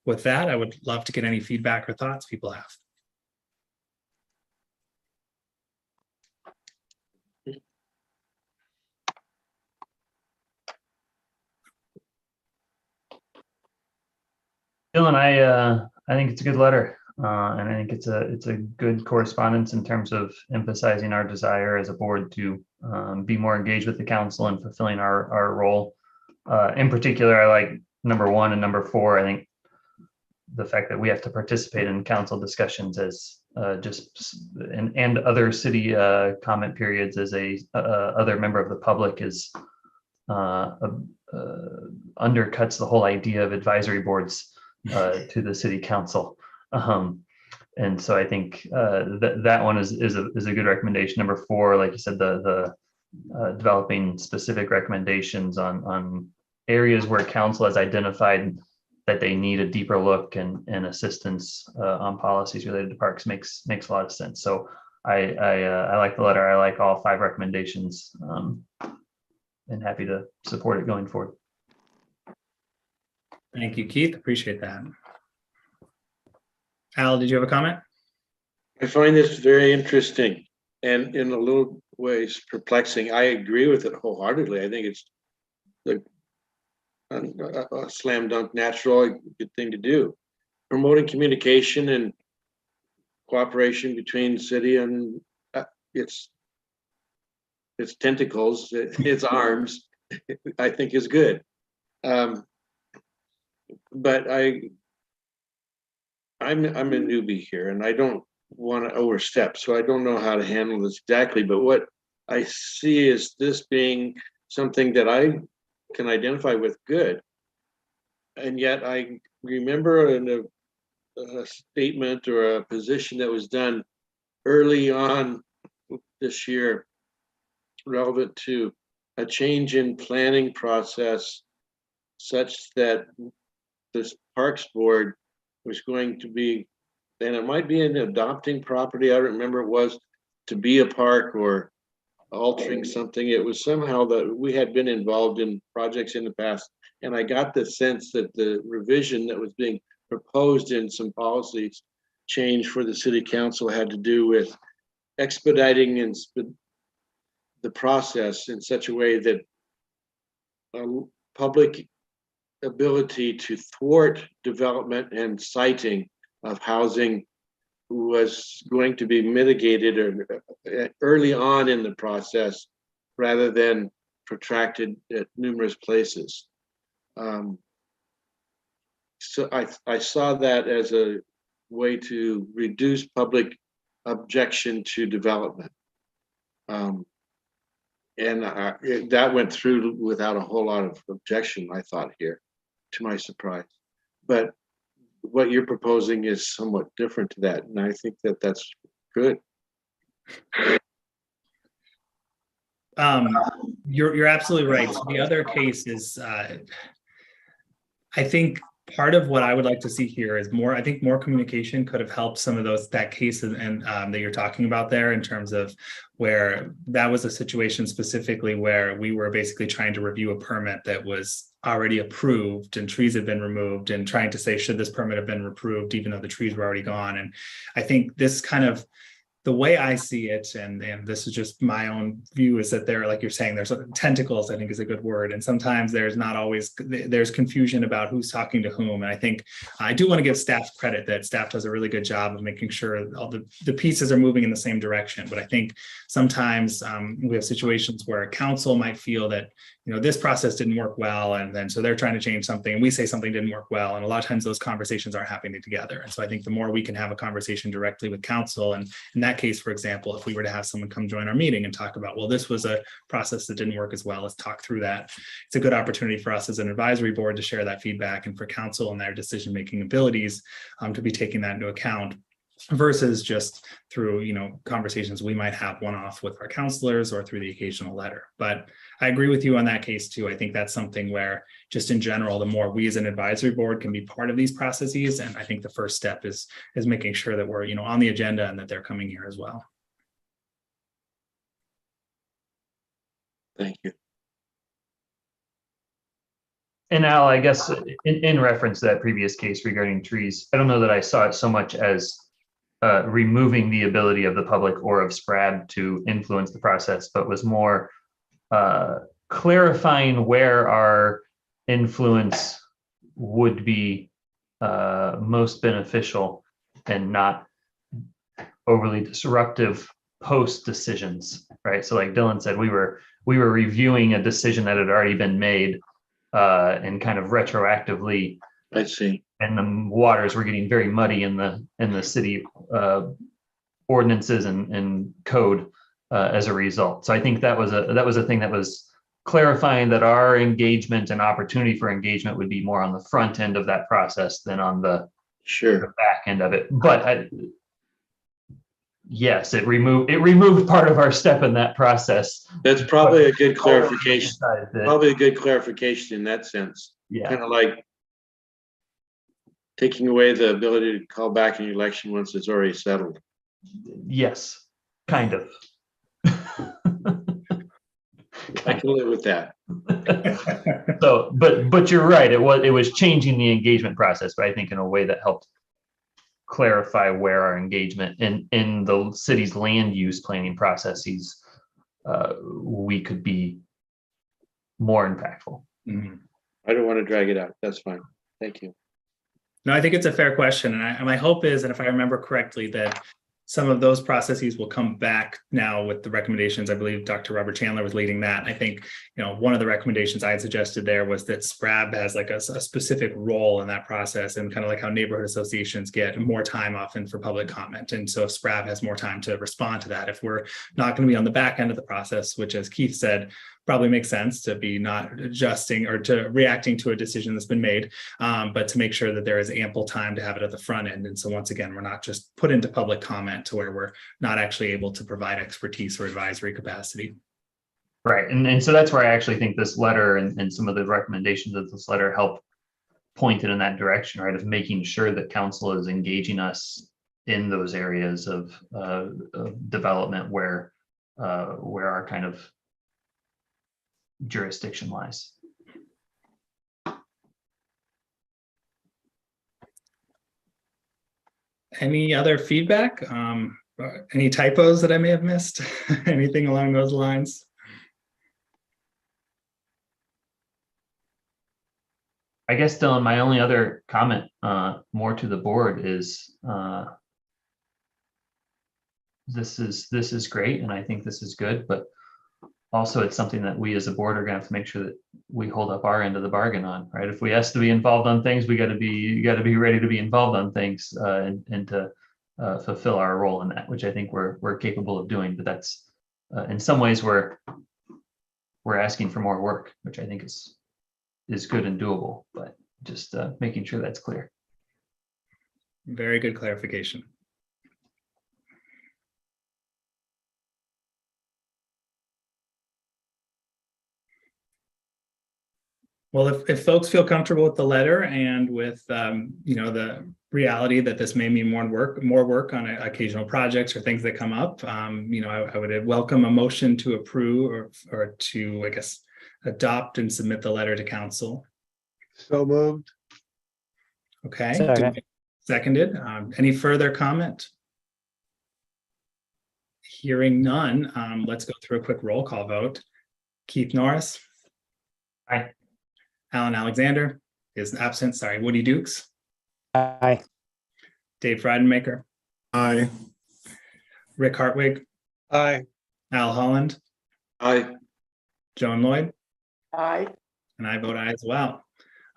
with that, I would love to get any feedback or thoughts people have. Dylan, I think it's a good letter, and I think it's a good correspondence in terms of emphasizing our desire as a board to be more engaged with the council and fulfilling our role. In particular, I like number 1 and number 4. I think the fact that we have to participate in council discussions as and other city comment periods as a other member of the public is undercuts the whole idea of advisory boards to the city council. And so I think that one is a good recommendation. Number 4, like you said, the developing specific recommendations on areas where council has identified that they need a deeper look and assistance on policies related to parks makes a lot of sense. So I like the letter. I like all 5 recommendations, and happy to support it going forward. Thank you, Keith. Appreciate that. Al, did you have a comment? I find this very interesting and in a little ways perplexing. I agree with it wholeheartedly. I think it's a slam dunk natural, a good thing to do. Promoting communication and cooperation between city and its tentacles, its arms, I think is good. But I'm a newbie here, and I don't want to overstep, so I don't know how to handle this exactly. But what I see is this being something that I can identify with good, and yet I remember in a statement or a position that was done early on this year relevant to a change in planning process such that this Parks Board was going to be, and it might be an adopting property, I don't remember it was, to be a park or altering something. It was somehow that we had been involved in projects in the past, and I got the sense that the revision that was being proposed in some policies change for the city council had to do with expediting and the process in such a way that public ability to thwart development and siting of housing was going to be mitigated early on in the process rather than protracted at numerous places. So I saw that as a way to reduce public objection to development. And that went through without a whole lot of objection, I thought, here, to my surprise. But what you're proposing is somewhat different to that, and I think that that's good. You're absolutely right. So the other case is, I think part of what I would like to see here is more, I think more communication could have helped some of that case and that you're talking about there, in terms of where that was a situation specifically where we were basically trying to review a permit that was already approved and trees had been removed, and trying to say, should this permit have been approved even though the trees were already gone. And I think this kind of, the way I see it, and this is just my own view, is that there, like you're saying, there's tentacles, I think is a good word. And sometimes there's not always, there's confusion about who's talking to whom. And I think I do want to give staff credit that staff does a really good job of making sure all the pieces are moving in the same direction. But I think sometimes we have situations where council might feel that, you know, this process didn't work well, and then so they're trying to change something, and we say something didn't work well, and a lot of times those conversations aren't happening together. And so I think the more we can have a conversation directly with council, and in that case, for example, if we were to have someone come join our meeting and talk about, well, this was a process that didn't work as well, let's talk through that. It's a good opportunity for us as an advisory board to share that feedback, and for council and their decision-making abilities to be taking that into account, versus just through, you know, conversations we might have one-off with our counselors or through the occasional letter. But I agree with you on that case too. I think that's something where, just in general, the more we as an advisory board can be part of these processes, and I think the first step is making sure that we're, you know, on the agenda and that they're coming here as well. Thank you. And Al, I guess in reference to that previous case regarding trees, I don't know that I saw it so much as removing the ability of the public or of SPRAD to influence the process, but was more clarifying where our influence would be most beneficial and not overly disruptive post decisions, right? So like Dylan said, we were reviewing a decision that had already been made and kind of retroactively. I see. And the waters were getting very muddy in the city ordinances and code as a result. So I think that was a thing that was clarifying that our engagement and opportunity for engagement would be more on the front end of that process than on the back end of it. But yes, it removed part of our step in that process. That's probably a good clarification. Probably a good clarification in that sense. Yeah. Kind of like taking away the ability to call back an election once it's already settled. Yes, kind of. I can live with that. So, but you're right. It was changing the engagement process, but I think in a way that helped clarify where our engagement in the city's land use planning processes, we could be more impactful. Mhm. I don't want to drag it out. That's fine. Thank you. No, I think it's a fair question. And my hope is, and if I remember correctly, that some of those processes will come back now with the recommendations. I believe Dr. Robert Chandler was leading that. I think, one of the recommendations I had suggested there was that SPRAB has like a specific role in that process, and kind of like how neighborhood associations get more time often for public comment. And so if SPRAB has more time to respond to that, if we're not going to be on the back end of the process, which, as Keith said, probably makes sense to be not adjusting or to reacting to a decision that's been made, but to make sure that there is ample time to have it at the front end. And so once again, we're not just put into public comment to where we're not actually able to provide expertise or advisory capacity. Right. And so that's where I actually think this letter and some of the recommendations of this letter help point it in that direction, right? Of making sure that council is engaging us in those areas of development where our kind of jurisdiction lies. Any other feedback? Any typos that I may have missed? Anything along those lines? I guess, Dylan, my only other comment, more to the board, is this is great, and I think this is good, but also it's something that we as a board are going to have to make sure that we hold up our end of the bargain on, right? If we ask to be involved on things, you got to be ready to be involved on things and to fulfill our role in that, which I think we're capable of doing. But that's in some ways we're asking for more work, which I think is good and doable, but just making sure that's clear. Very good clarification. Well, if folks feel comfortable with the letter and with the reality that this may mean more work on occasional projects or things that come up, I would welcome a motion to approve or to, I guess, adopt and submit the letter to council. So moved. Okay. Second. Seconded. Any further comment? Hearing none, let's go through a quick roll call vote. Keith Norris. Aye. Alan Alexander is absent. Sorry. Woody Dukes. Aye. Dave Frydenmaker. Aye. Rick Hartwig. Aye. Al Holland. Aye. Joan Lloyd. Aye. And I vote aye as well.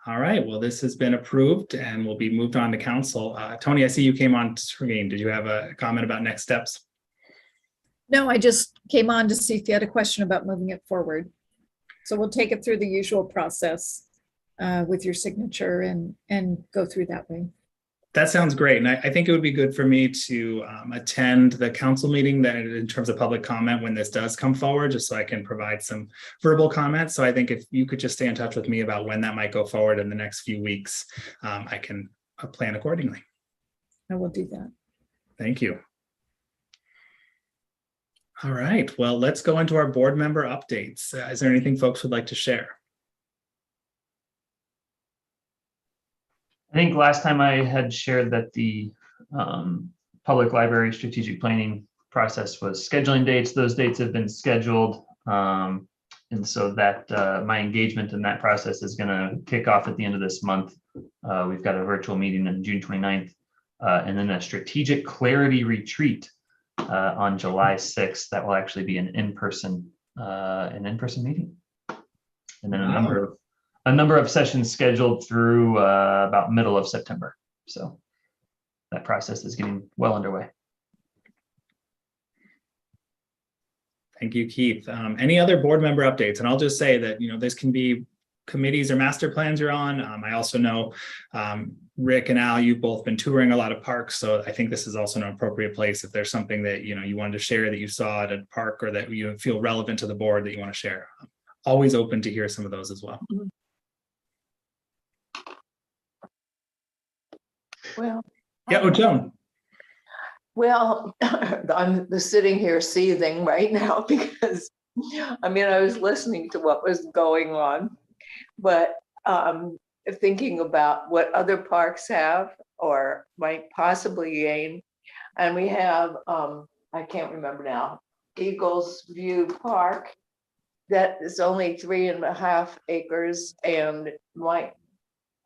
All right. Well, this has been approved and will be moved on to council. Tony, I see you came on screen. Did you have a comment about next steps? No, I just came on to see if you had a question about moving it forward. So we'll take it through the usual process with your signature and go through that way. That sounds great. And I think it would be good for me to attend the council meeting that in terms of public comment when this does come forward, just so I can provide some verbal comments. So I think if you could just stay in touch with me about when that might go forward in the next few weeks, I can plan accordingly. I will do that. Thank you. All right. Well, let's go into our board member updates. Is there anything folks would like to share? I think last time I had shared that the public library strategic planning process was scheduling dates. Those dates have been scheduled. And so that my engagement in that process is going to kick off at the end of this month. We've got a virtual meeting on June 29th and then a strategic clarity retreat on July 6th. That will actually be an in-person meeting. And then a number of sessions scheduled through about middle of September. So that process is getting well underway. Thank you, Keith. Any other board member updates? And I'll just say that, this can be committees or master plans you're on. I also know Rick and Al, you've both been touring a lot of parks. So I think this is also an appropriate place if there's something that, you wanted to share that you saw at a park or that you feel relevant to the board that you want to share. Always open to hear some of those as well. Well. Yeah, Joan. Well, I'm sitting here seething right now because, I was listening to what was going on, but thinking about what other parks have or might possibly gain. And we have, I can't remember now, Eagles View Park that is only 3.5 acres and might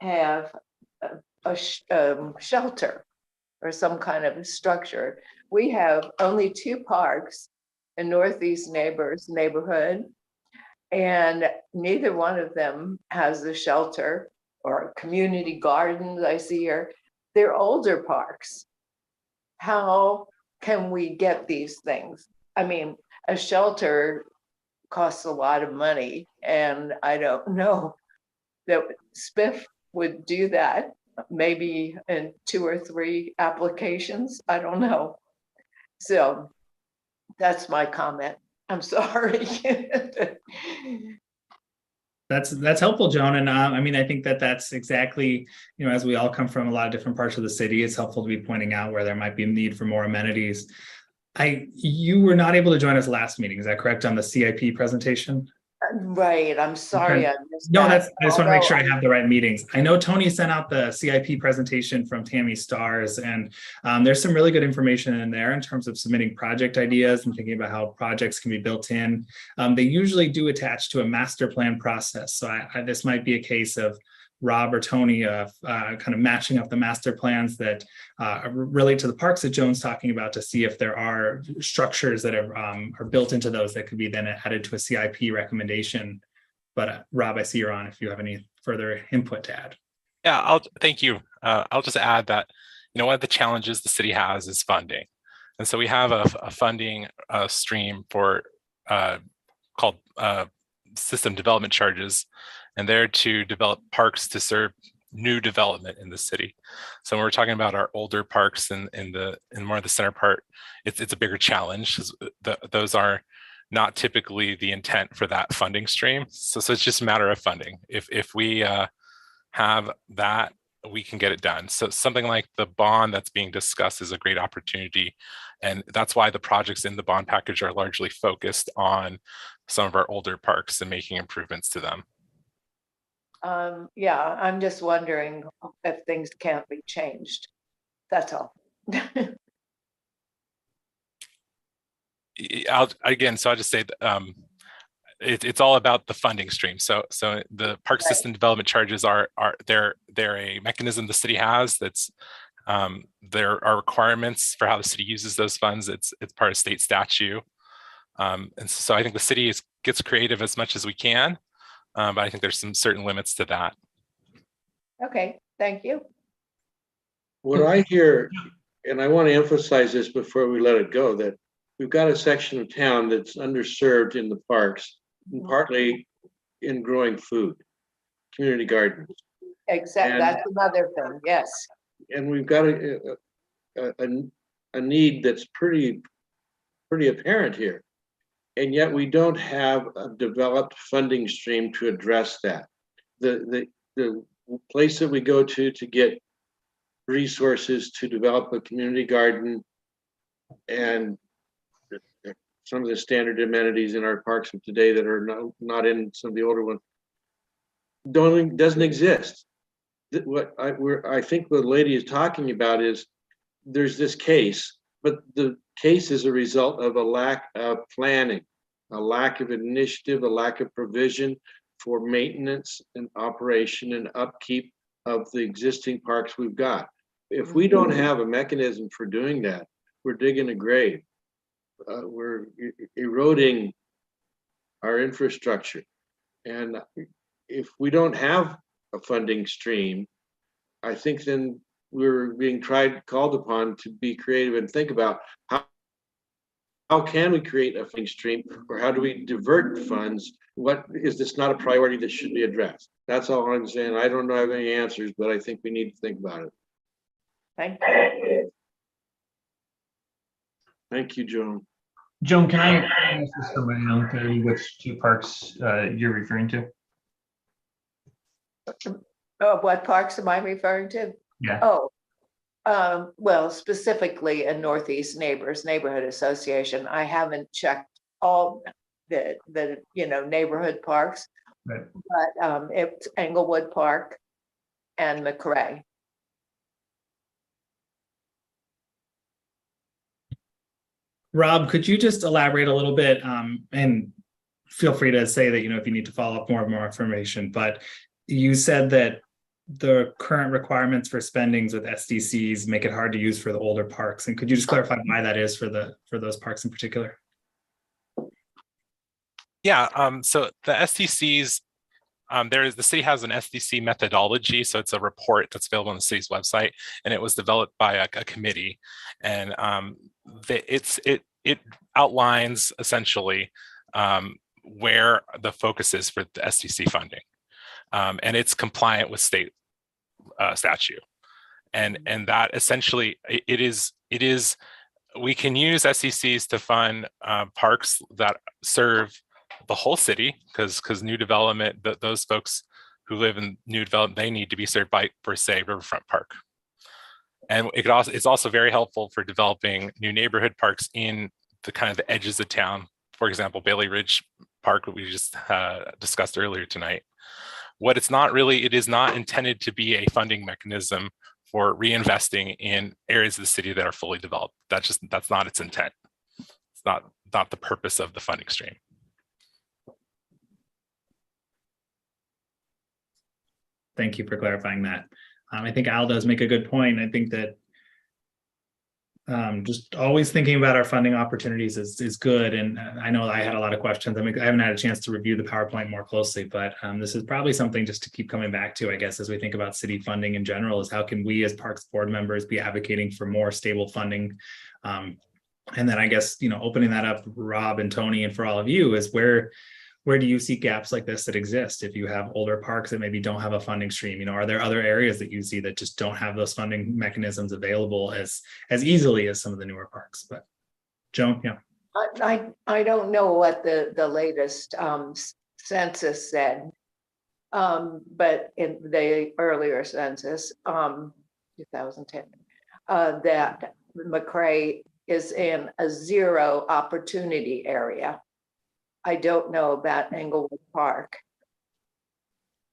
have a shelter or some kind of structure. We have only 2 parks in Northeast neighborhood, and neither one of them has a shelter or community gardens I see here. They're older parks. How can we get these things? I mean, a shelter costs a lot of money, and I don't know that SPIF would do that, maybe in 2 or 3 applications. I don't know. So that's my comment. I'm sorry. That's helpful, Joan. And I mean, I think that that's exactly, as we all come from a lot of different parts of the city, it's helpful to be pointing out where there might be a need for more amenities. You were not able to join us last meeting, is that correct, on the CIP presentation? Right, I'm sorry. Okay. I missed No, that. I just want to make sure I Although have the right meetings. I know Tony sent out the CIP presentation from Tammy Stars, and there's some really good information in there in terms of submitting project ideas and thinking about how projects can be built in. They usually do attach to a master plan process. So this might be a case of Rob or Tony kind of matching up the master plans that relate to the parks that Joan's talking about to see if there are structures that are built into those that could be then added to a CIP recommendation. But Rob, I see you're on if you have any further input to add. Yeah, thank you. I'll just add that, one of the challenges the city has is funding. And so we have a funding stream for called system development charges, and they're to develop parks to serve new development in the city. So when we're talking about our older parks in more of the center part, it's a bigger challenge. Those are not typically the intent for that funding stream. So it's just a matter of funding. If we have that, we can get it done. So something like the bond that's being discussed is a great opportunity. And that's why the projects in the bond package are largely focused on some of our older parks and making improvements to them. yeah, I'm just wondering if things can't be changed. That's all. I'll just say that it's all about the funding stream. So the park system development charges they're a mechanism the city has that's there are requirements for how the city uses those funds. It's part of state statute. And so I think the city gets creative as much as we can, but I think there's some certain limits to that. Okay, thank you. What I hear, and I want to emphasize this before we let it go, that we've got a section of town that's underserved in the parks, and partly in growing food, community gardens. Exactly, that's another thing, yes. And we've got a need that's pretty apparent here. And yet we don't have a developed funding stream to address that. The place that we go to get resources to develop a community garden and some of the standard amenities in our parks of today that are not in some of the older ones doesn't exist. What I think the lady is talking about is there's this case, but the case is a result of a lack of planning, a lack of initiative, a lack of provision for maintenance and operation and upkeep of the existing parks we've got. If we don't have a mechanism for doing that, we're digging a grave. We're eroding our infrastructure. And if we don't have a funding stream, I think then we're being called upon to be creative and think about how can we create a funding stream, or how do we divert funds? What is this not a priority that should be addressed? That's all I'm saying. I don't have any answers, but I think we need to think about it. Thank you. Thank you, Joan. Joan, can I ask this around to which 2 parks you're referring to? What parks am I referring to? Yeah. Oh, well, specifically in Northeast Neighborhood Association. I haven't checked all the neighborhood parks, Right. but it's Englewood Park and McRae. Rob, could you just elaborate a little bit, and feel free to say that, if you need to follow up more information, but you said that the current requirements for spendings with SDCs make it hard to use for the older parks. And could you just clarify why that is for those parks in particular? Yeah, so the SDCs, the city has an SDC methodology, so it's a report that's available on the city's website, and it was developed by a committee, and it outlines essentially where the focus is for the SDC funding, and it's compliant with state statute, and that essentially it is. We can use SDCs to fund parks that serve the whole city, because new development, those folks who live in new development, they need to be served by, for say, Riverfront Park. And it's also very helpful for developing new neighborhood parks in the kind of the edges of town. For example, Bayley Ridge Park, that we just discussed earlier tonight. It is not intended to be a funding mechanism for reinvesting in areas of the city that are fully developed. That's not its intent. It's not the purpose of the funding stream. Thank you for clarifying that. I think Al does make a good point. I think that just always thinking about our funding opportunities is good. And I know I had a lot of questions. I haven't had a chance to review the PowerPoint more closely, but this is probably something just to keep coming back to, I guess, as we think about city funding in general, is how can we as Parks Board members be advocating for more stable funding? And then I guess, opening that up, Rob and Tony, and for all of you, is where do you see gaps like this that exist? If you have older parks that maybe don't have a funding stream, are there other areas that you see that just don't have those funding mechanisms available as easily as some of the newer parks? But Joan, yeah. I don't know what the latest census said, but in the earlier census, 2010, that McRae is in a 0 opportunity area. I don't know about Englewood Park,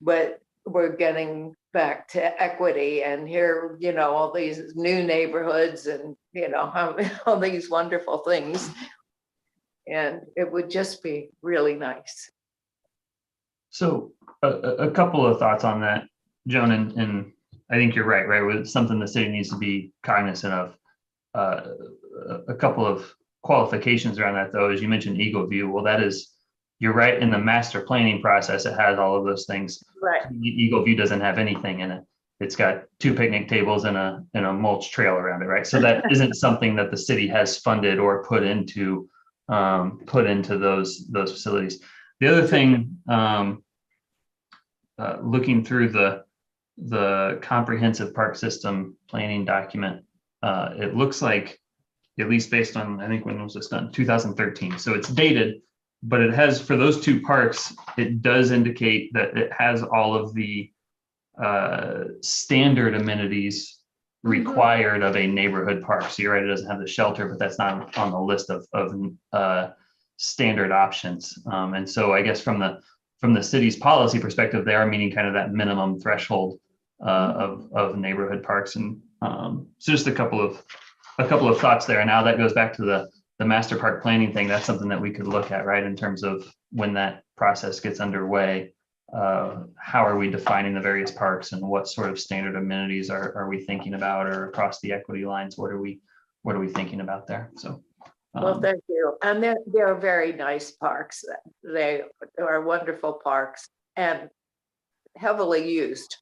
but we're getting back to equity, and here, all these new neighborhoods and, all these wonderful things. And it would just be really nice. So a couple of thoughts on that, Joan, and I think you're right? It's something the city needs to be cognizant of. A couple of qualifications around that, though, as you mentioned, Eagle View. Well, you're right, in the master planning process, it has all of those things. Right. Eagle View doesn't have anything in it. It's got 2 picnic tables and a mulch trail around it, right? So that isn't something that the city has funded or put into those facilities. The other thing, looking through the comprehensive park system planning document, it looks like, at least based on, I think when was this done, 2013. So it's dated, but it has, for those 2 parks, it does indicate that it has all of the standard amenities required of a neighborhood park. So you're right, it doesn't have the shelter, but that's not on the list of standard options. And so I guess from the city's policy perspective, they are meeting kind of that minimum threshold of neighborhood parks. And so just a couple of thoughts there. And now that goes back to the master park planning thing. That's something that we could look at, right, in terms of when that process gets underway. How are we defining the various parks, and what sort of standard amenities are we thinking about, or across the equity lines, what are we thinking about there? So well, thank you. And they're very nice parks. They are wonderful parks and heavily used.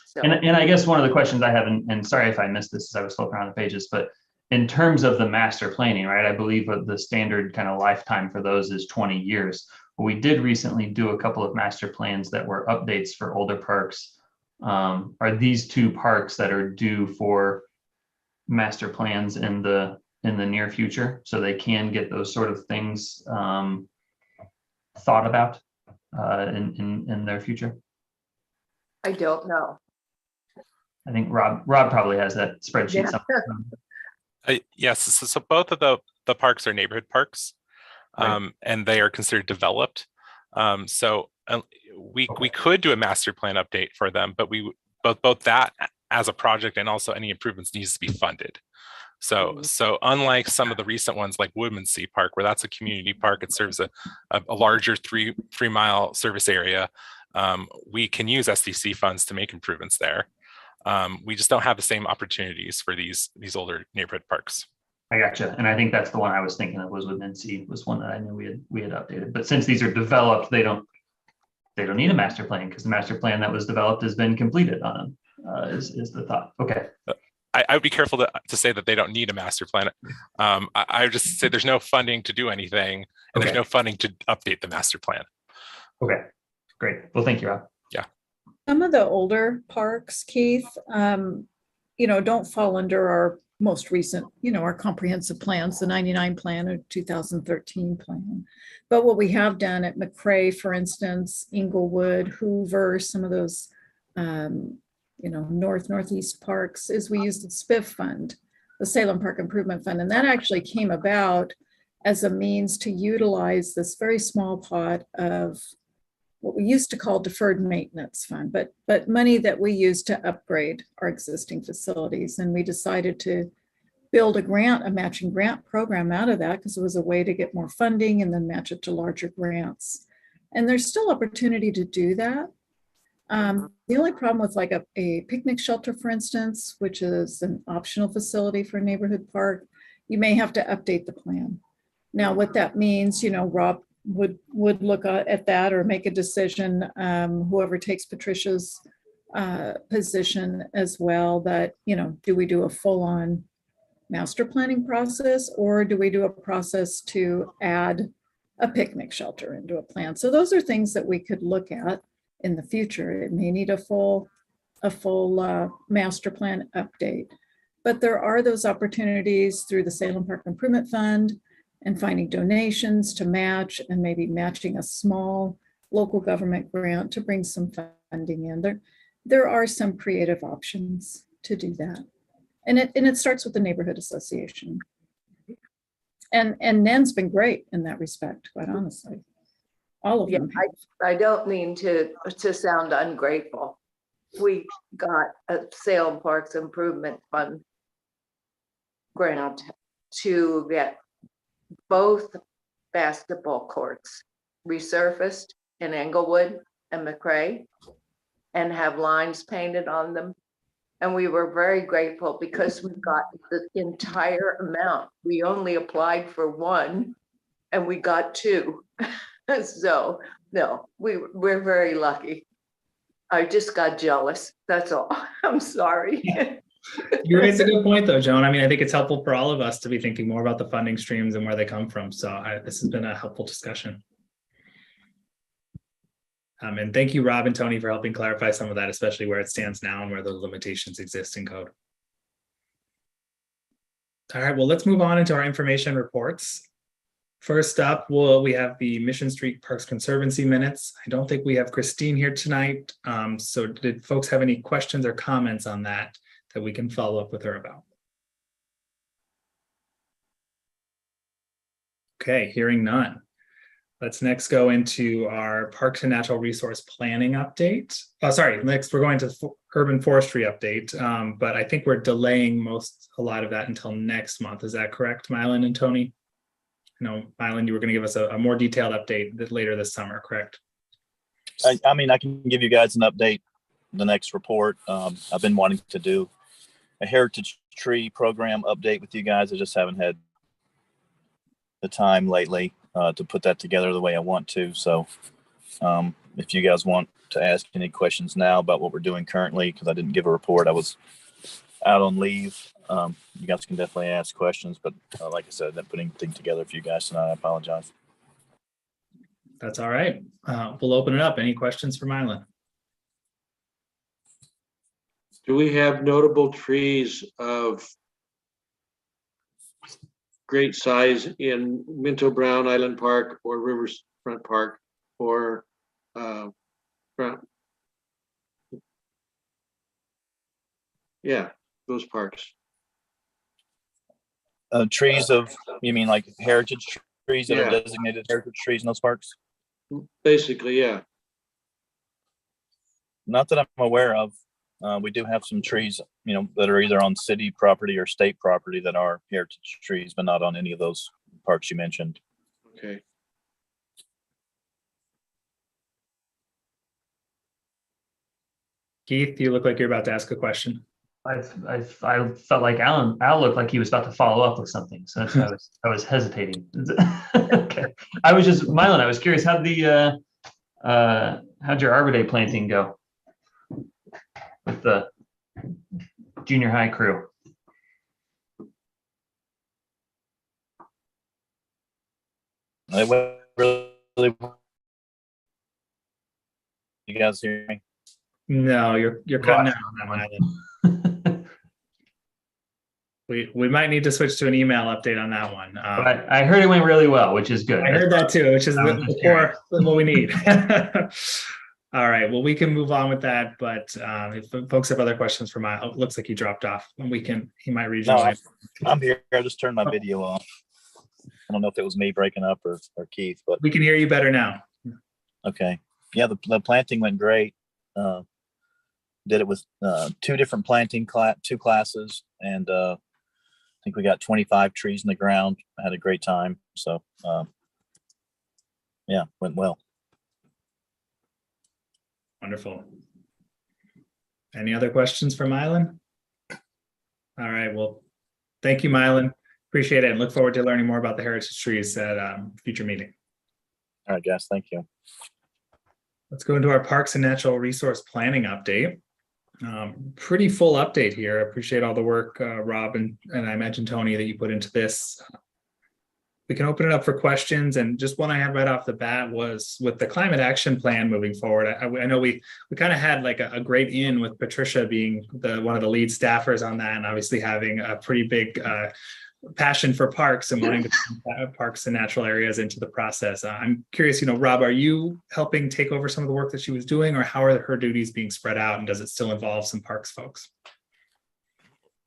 So. And I guess one of the questions I have, and sorry if I missed this as I was flipping around the pages, but in terms of the master planning, right, I believe the standard kind of lifetime for those is 20 years. But we did recently do a couple of master plans that were updates for older parks. Are these 2 parks that are due for master plans in the near future, so they can get those sort of things thought about in their future? I don't know. I think Rob probably has that spreadsheet. Yeah. Somewhere. Yes, so both of the parks are neighborhood parks, Right. and they are considered developed. So we could do a master plan update for them, but we both that as a project and also any improvements needs to be funded. So unlike some of the recent ones like Woodmansee Park, where that's a community park, it serves a larger 3-mile service area. We can use SDC funds to make improvements there. We just don't have the same opportunities for these older neighborhood parks. I gotcha. And I think that's the one I was thinking of was with NC was one that I knew we had updated. But since these are developed, they don't need a master plan because the master plan that was developed has been completed on them, is the thought. Okay. I would be careful to say that they don't need a master plan. I would just say there's no funding to do anything, and there's no funding to update the master plan. Okay, great. Well, thank you, Rob. Yeah. Some of the older parks, Keith, don't fall under our most recent, our comprehensive plans, the 99 plan or 2013 plan. But what we have done at McRae, for instance, Inglewood, Hoover, some of those, northeast parks, is we used the SPIF fund, the Salem Park Improvement Fund. And that actually came about as a means to utilize this very small pot of what we used to call deferred maintenance fund, but money that we used to upgrade our existing facilities. And we decided to build a matching grant program out of that because it was a way to get more funding and then match it to larger grants. And there's still opportunity to do that. The only problem with like a picnic shelter, for instance, which is an optional facility for a neighborhood park, you may have to update the plan. Now, what that means, Rob would look at that or make a decision, whoever takes Patricia's position as well, that, do we do a full-on master planning process or do we do a process to add a picnic shelter into a plan? So those are things that we could look at in the future. It may need a full master plan update, but there are those opportunities through the Salem Park Improvement Fund and finding donations to match and maybe matching a small local government grant to bring some funding in. There are some creative options to do that. And it starts with the neighborhood association. And NEN's been great in that respect, quite honestly. All of them. I don't mean to sound ungrateful. We got a Salem Parks Improvement Fund grant to get both basketball courts resurfaced in Englewood and McRae and have lines painted on them. And we were very grateful because we got the entire amount. We only applied for one and we got two. So no, we're very lucky. I just got jealous. That's all. I'm sorry. You raise a good point though, Joan. I mean, I think it's helpful for all of us to be thinking more about the funding streams and where they come from. So this has been a helpful discussion. And thank you, Rob and Tony, for helping clarify some of that, especially where it stands now and where the limitations exist in code. All right, well, let's move on into our information reports. First up, we have the Mission Street Parks Conservancy minutes. I don't think we have Christine here tonight. So did folks have any questions or comments on that we can follow up with her about? Okay, hearing none. Let's next go into our Parks and Natural Resource Planning update. Next we're going to Urban Forestry update, but I think we're delaying a lot of that until next month. Is that correct, Mylan and Tony? No, Mylan, you were going to give us a more detailed update later this summer, correct? I mean, I can give you guys an update, the next report. I've been wanting to do a heritage tree program update with you guys. I just haven't had the time lately to put that together the way I want to. So if you guys want to ask any questions now about what we're doing currently, because I didn't give a report, I was out on leave. You guys can definitely ask questions, but like I said, I'm putting things together for you guys tonight. I apologize. That's all right. We'll open it up. Any questions for Mylan? Do we have notable trees of great size in Minto Brown Island Park or Riverfront Park or those parks? Trees of, you mean like heritage trees that are designated heritage trees in those parks? Basically, yeah. Not that I'm aware of. We do have some trees, that are either on city property or state property that are heritage trees, but not on any of those parks you mentioned. Okay. Keith, you look like you're about to ask a question. I felt like Al looked like he was about to follow up with something, so that's why I was hesitating. Okay, I was just Mylan. I was curious how'd your Arbor Day planting go with the junior high crew? I went really. You guys hear me? No, you're cutting out on that one, Island. We might need to switch to an email update on that one. But I heard it went really well, which is good. I heard that too, which is I was the just core of what we need. All right, well, we can move on with that, but if folks have other questions for Miles, it looks like he dropped off, and he might rejoin. No, I'm here. I just turned my video off. I don't know if it was me breaking up or Keith, but We can hear you better now. okay. Yeah, the planting went great. Did it with two different two classes, and I think we got 25 trees in the ground. I had a great time. So yeah, went well. Wonderful. Any other questions for Mylan? All right, well, thank you, Mylan. Appreciate it, and look forward to learning more about the heritage trees at future meeting. All right, guys. Thank you. Let's go into our parks and natural resource planning update. Pretty full update here. I appreciate all the work, Rob, and I imagine Tony, that you put into this. We can open it up for questions, and just one I had right off the bat was with the climate action plan moving forward. I know we kind of had like a great in with Patricia being one of the lead staffers on that, and obviously having a pretty big passion for parks and wanting to put parks and natural areas into the process. I'm curious, Rob, are you helping take over some of the work that she was doing, or how are her duties being spread out, and does it still involve some parks folks?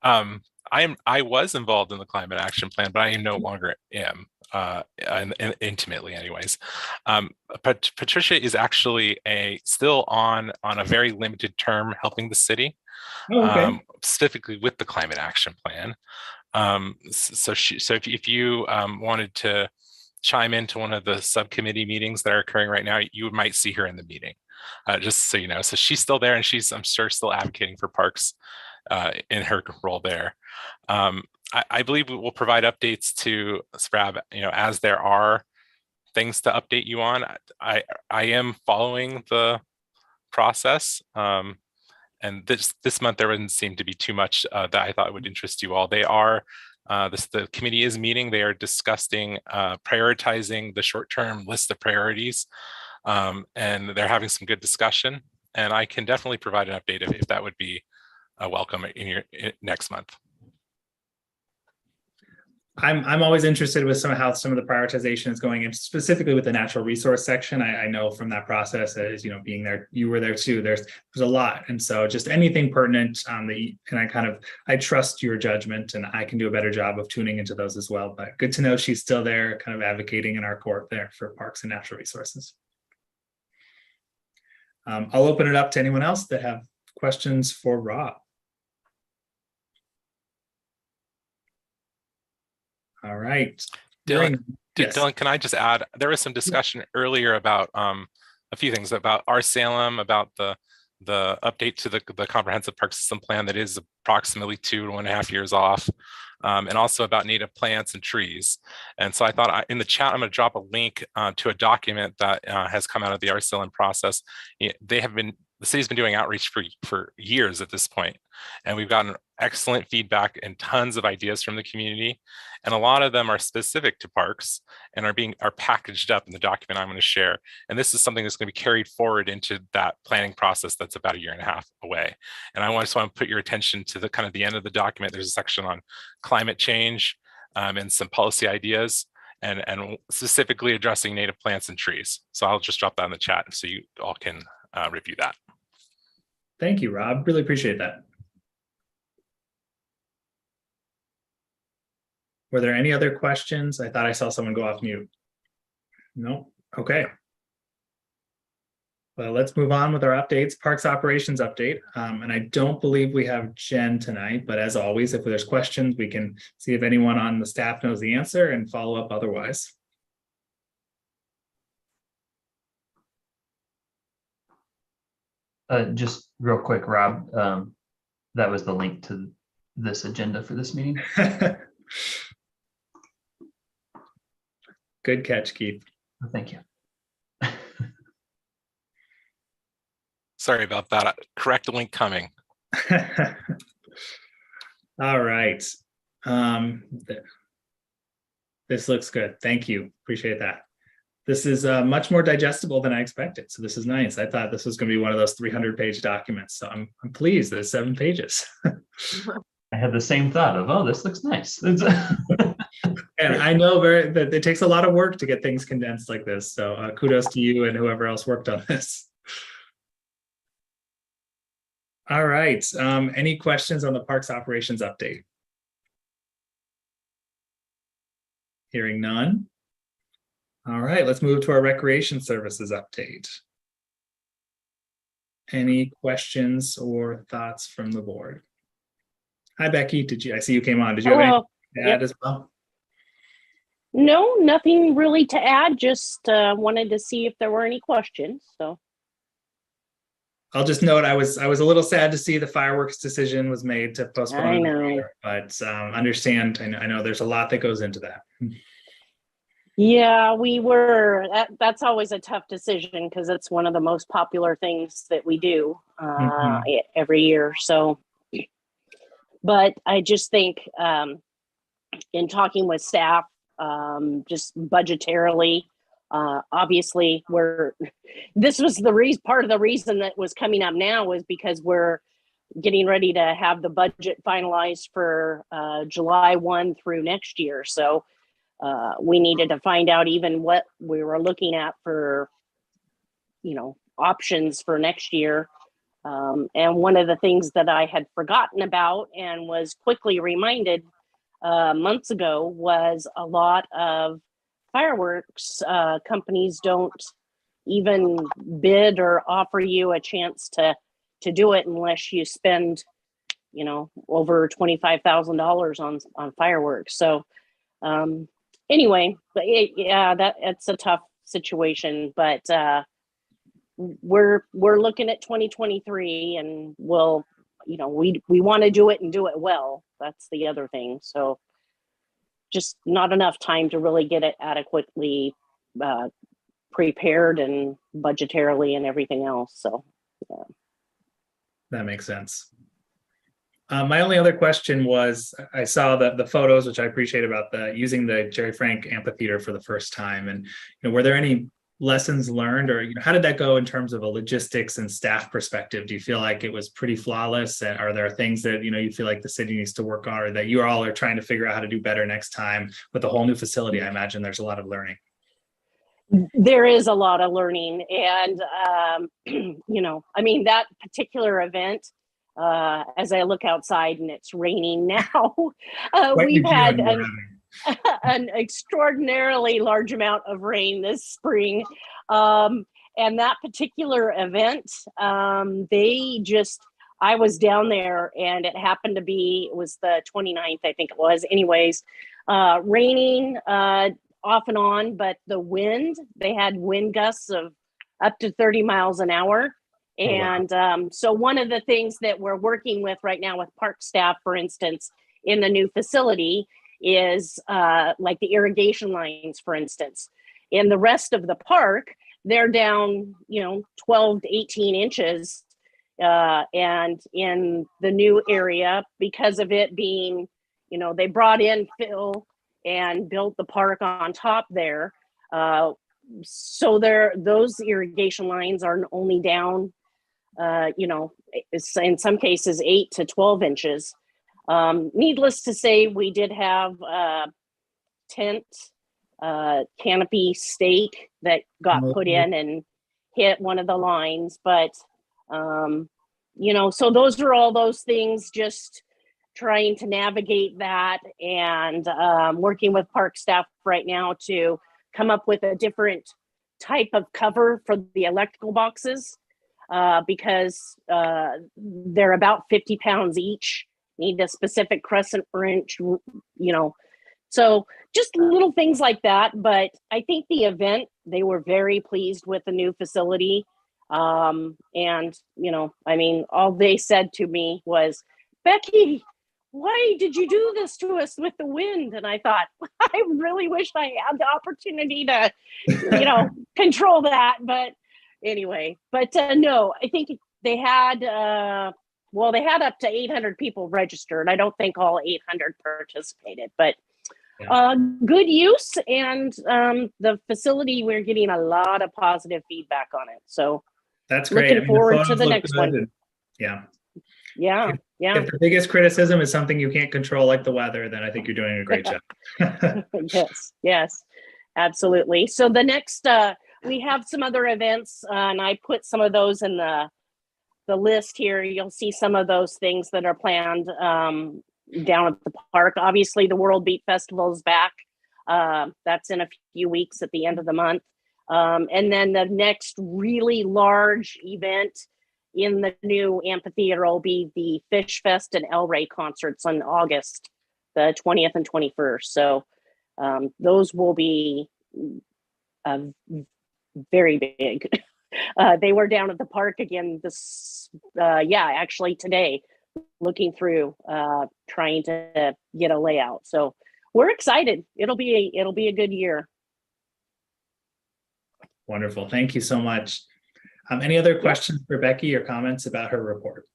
I was involved in the climate action plan, but I no longer am, and intimately anyways. But Patricia is actually still on a very limited term helping the city, specifically with the climate action plan. So if you wanted to chime into one of the subcommittee meetings that are occurring right now, you might see her in the meeting, just so you know. So she's still there, and she's, I'm sure, still advocating for parks in her role there. I believe we will provide updates to SPRAB, as there are things to update you on. I am following the process. And this month, there wouldn't seem to be too much that I thought would interest you all. The committee is meeting. They are discussing prioritizing the short-term list of priorities, and they're having some good discussion. And I can definitely provide an update if that would be welcome in next month. I'm always interested with how some of the prioritization is going in, specifically with the natural resource section. I know from that process, as being there, you were there too. There's a lot, and so just anything pertinent and I trust your judgment, and I can do a better job of tuning into those as well. But good to know she's still there, kind of advocating in our court there for parks and natural resources. I'll open it up to anyone else that have questions for Rob. All right. Dylan, Yes. Dylan, can I just add, there was some discussion earlier about a few things about our Salem, about the update to the comprehensive park system plan that is approximately 2.5 years off, and also about native plants and trees. And so I thought in the chat, I'm going to drop a link to a document that has come out of the our Salem process. The city's been doing outreach for years at this point, and we've gotten excellent feedback and tons of ideas from the community. And a lot of them are specific to parks and are packaged up in the document I'm going to share. And this is something that's going to be carried forward into that planning process that's about 1.5 years away. And I just want to put your attention to the end of the document. There's a section on climate change and some policy ideas, and specifically addressing native plants and trees. So I'll just drop that in the chat so you all can review that. Thank you, Rob. Really appreciate that. Were there any other questions? I thought I saw someone go off mute. No? Okay. Well, let's move on with our updates, parks operations update. And I don't believe we have Jen tonight, but as always, if there's questions, we can see if anyone on the staff knows the answer and follow up otherwise. Just real quick, Rob, that was the link to this agenda for this meeting. Good catch, Keith. Thank you. Sorry about that. Correct link coming. All right. This looks good. Thank you. Appreciate that. This is much more digestible than I expected. So this is nice. I thought this was going to be one of those 300-page documents. So I'm pleased that it's 7 pages. I had the same thought of, oh, this looks nice. And I know that it takes a lot of work to get things condensed like this. So kudos to you and whoever else worked on this. All right. Any questions on the parks operations update? Hearing none. All right, let's move to our recreation services update. Any questions or thoughts from the board? Hi, Becky. I see you came on. Did you have anything to add as well? No, nothing really to add. Just wanted to see if there were any questions. So I'll just note I was a little sad to see the fireworks decision was made to postpone. I know, but understand. I know there's a lot that goes into that. yeah, we were. That's always a tough decision because it's one of the most popular things that we do every year. So, but I just think in talking with staff, just budgetarily, obviously this was the part of the reason that was coming up now was because we're getting ready to have the budget finalized for July 1 through next year. So we needed to find out even what we were looking at for, options for next year. And one of the things that I had forgotten about and was quickly reminded months ago was a lot of fireworks companies don't even bid or offer you a chance to do it unless you spend, over $25,000 on fireworks. So anyway, but it's a tough situation, but we're looking at 2023 and we'll, we want to do it and do it well. That's the other thing. So just not enough time to really get it adequately prepared and budgetarily and everything else. So yeah. That makes sense. My only other question was, I saw the photos, which I appreciate about using the Jerry Frank amphitheater for the first time. And were there any lessons learned, or how did that go in terms of a logistics and staff perspective? Do you feel like it was pretty flawless? And are there things that you feel like the city needs to work on, or that you all are trying to figure out how to do better next time with a whole new facility? I imagine there's a lot of learning. There is a lot of learning, and that particular event. As I look outside and it's raining now, we've had an extraordinarily large amount of rain this spring. And that particular event, I was down there and it happened to be, it was the 29th, I think it was. Anyways, raining off and on, but the wind, they had wind gusts of up to 30 miles an hour. And so one of the things that we're working with right now with park staff, for instance, in the new facility is like the irrigation lines, for instance. In the rest of the park, they're down, 12 to 18 inches. And in the new area, because of it being, they brought in fill and built the park on top there. So those irrigation lines are only down in some cases 8 to 12 inches. Needless to say, we did have a tent canopy stake that got put in and hit one of the lines. But, so those are all those things, just trying to navigate that and working with park staff right now to come up with a different type of cover for the electrical boxes because they're about 50 pounds each, need a specific crescent wrench, so just little things like that. But I think the event, they were very pleased with the new facility. And, all they said to me was, Becky, why did you do this to us with the wind? And I thought, I really wish I had the opportunity to, control that. But anyway, no, I think they had, they had up to 800 people registered. I don't think all 800 participated, but good use. And the facility, we're getting a lot of positive feedback on it. So that's great. Looking forward to the next one. Yeah. Yeah. If the biggest criticism is something you can't control, like the weather, then I think you're doing a great job. Yes, absolutely. So the next, we have some other events, and I put some of those in the list here. You'll see some of those things that are planned down at the park. Obviously, the World Beat Festival is back. That's in a few weeks at the end of the month. And then the next really large event in the new amphitheater will be the Fish Fest and El Rey concerts on August the 20th and 21st. So those will be very big. They were down at the park again actually today, looking through, trying to get a layout. So we're excited. It'll be a good year. Wonderful. Thank you so much. Any other questions for Becky or comments about her report?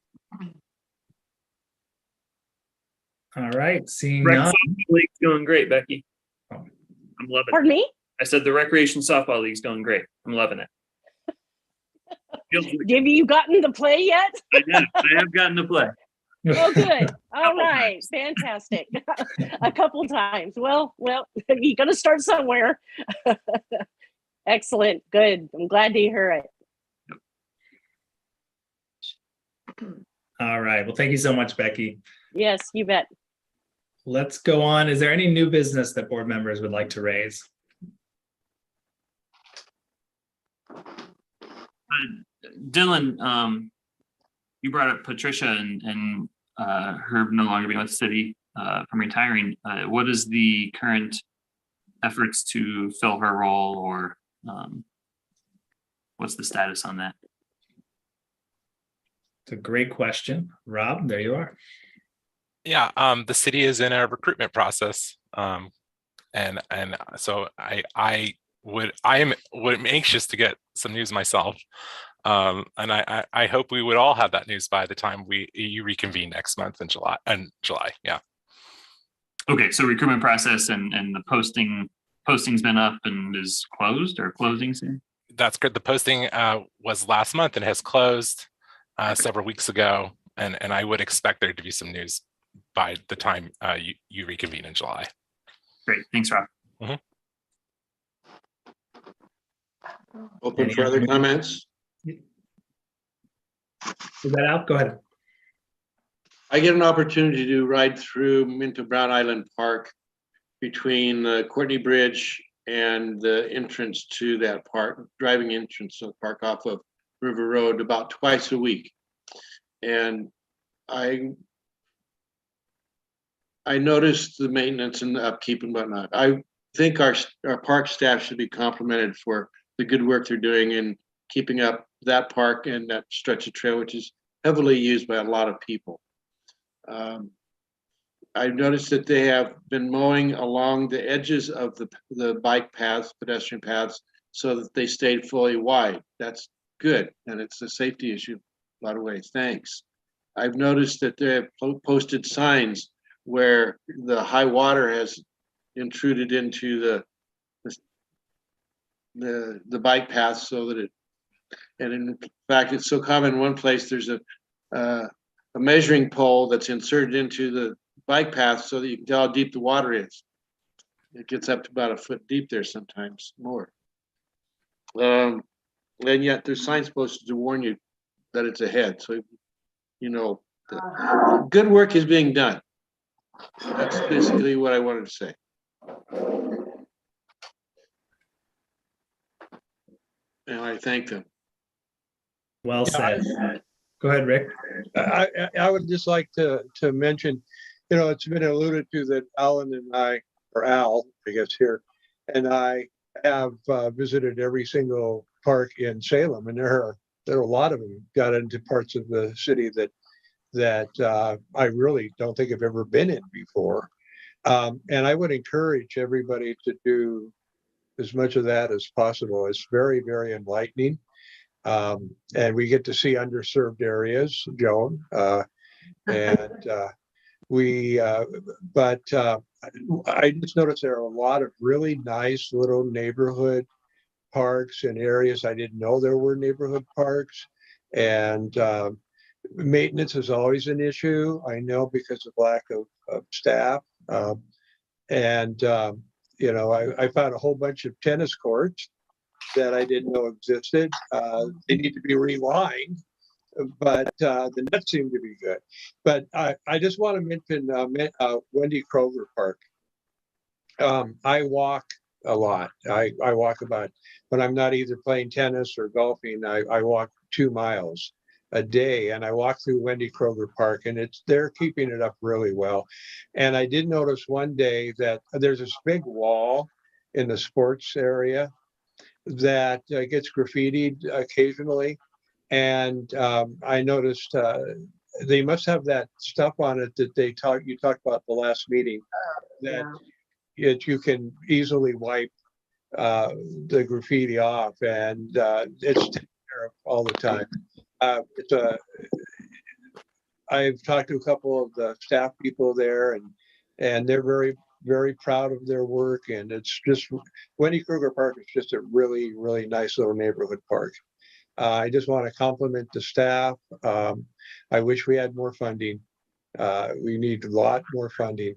All right, seeing none. League's going great, Becky. Oh. I'm loving it. Pardon me? I said the Recreation Softball League's going great. I'm loving it. Have you gotten to play yet? I have gotten to play. Oh, good. All right. Fantastic. A couple times. Well, you're going to start somewhere. Excellent. Good. I'm glad to hear it. All right. Well, thank you so much, Becky. Yes, you bet. Let's go on. Is there any new business that board members would like to raise? Dylan, you brought up Patricia and her no longer being with the city from retiring. What is the current efforts to fill her role, or what's the status on that? It's a great question. Rob, there you are. Yeah, the city is in a recruitment process. And so I am anxious to get some news myself. And I hope we would all have that news by the time you reconvene next month in July. Yeah. Okay, so recruitment process and the posting's been up and is closed or closing soon? That's good. The posting was last month and has closed several weeks ago. And I would expect there to be some news by the time you reconvene in July. Great, thanks, Rob. Mm-hmm. Open for other comments? Is that out? Go ahead. I get an opportunity to ride through Minto Brown Island Park between the Courtney Bridge and the entrance to that park, driving entrance to the park off of River Road about twice a week. And I noticed the maintenance and the upkeep and whatnot. I think our park staff should be complimented for the good work they're doing in keeping up that park and that stretch of trail, which is heavily used by a lot of people. I've noticed that they have been mowing along the edges of the bike paths, pedestrian paths, so that they stayed fully wide. That's good, and it's a safety issue in a lot of ways. Thanks. I've noticed that they have posted signs where the high water has intruded into the bike path, so that and in fact, it's so common in one place, there's a measuring pole that's inserted into the bike path so that you can tell how deep the water is. It gets up to about a foot deep there, sometimes more. And yet there's signs posted to warn you that it's ahead. So, you know, good work is being done. That's basically what I wanted to say. and I thank them. Well Yeah, said. Go ahead, Rick. I would just like to mention, it's been alluded to that Alan and I, or Al, I guess here, and I have visited every single park in Salem, and there are a lot of them got into parts of the city that I really don't think I've ever been in before. And I would encourage everybody to do as much of that as possible. It's very, very enlightening. And we get to see underserved areas, Joan. But I just noticed there are a lot of really nice little neighborhood parks and areas. I didn't know there were neighborhood parks. And maintenance is always an issue, I know, because of lack of staff. I found a whole bunch of tennis courts that I didn't know existed. They need to be relined, but the nets seem to be good. But I just want to mention Wendy Kroger Park. I walk a lot. I walk about, when I'm not either playing tennis or golfing, I walk 2 miles a day, and I walk through Wendy Kroger Park, and they're keeping it up really well. And I did notice one day that there's this big wall in the sports area that gets graffitied occasionally. And I noticed they must have that stuff on it that you talked about the last meeting, that you can easily wipe the graffiti off, and it's taken care of all the time. I've talked to a couple of the staff people there, and they're very, very proud of their work. And it's just, Wendy Kroger Park is just a really, really nice little neighborhood park. I just want to compliment the staff. I wish we had more funding. We need a lot more funding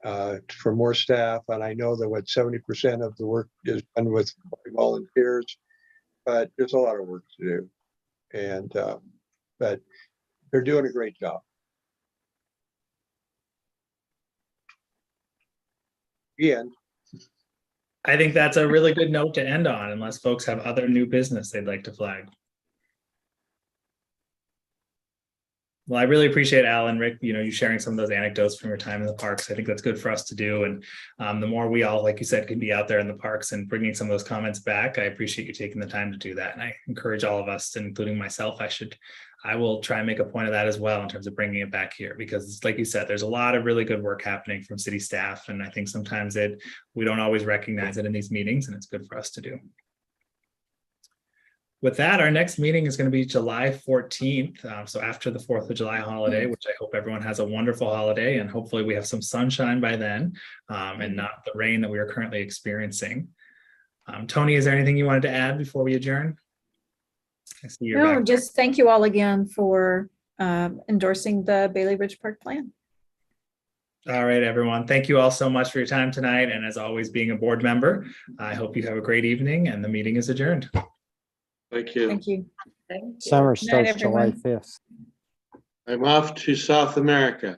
for more staff. And I know that 70% of the work is done with volunteers, but there's a lot of work to do. And but they're doing a great job. The end. I think that's a really good note to end on, unless folks have other new business they'd like to flag. Well, I really appreciate Al and Rick, you sharing some of those anecdotes from your time in the parks. I think that's good for us to do. And the more we all, like you said, can be out there in the parks and bringing some of those comments back, I appreciate you taking the time to do that. And I encourage all of us, including myself, I will try and make a point of that as well in terms of bringing it back here, because like you said, there's a lot of really good work happening from city staff. And I think sometimes we don't always recognize it in these meetings, and it's good for us to do. With that, our next meeting is going to be July 14th. So after the 4th of July holiday, which I hope everyone has a wonderful holiday, and hopefully we have some sunshine by then and not the rain that we are currently experiencing. Tony, is there anything you wanted to add before we adjourn? I see you're No, back. just thank you all again for endorsing the Bayley Ridge Park plan. All right, everyone. Thank you all so much for your time tonight. And as always, being a board member, I hope you have a great evening, and the meeting is adjourned. Thank you. Thank you. Thank you. Summer Good night, starts July everyone. 5th. I'm off to South America.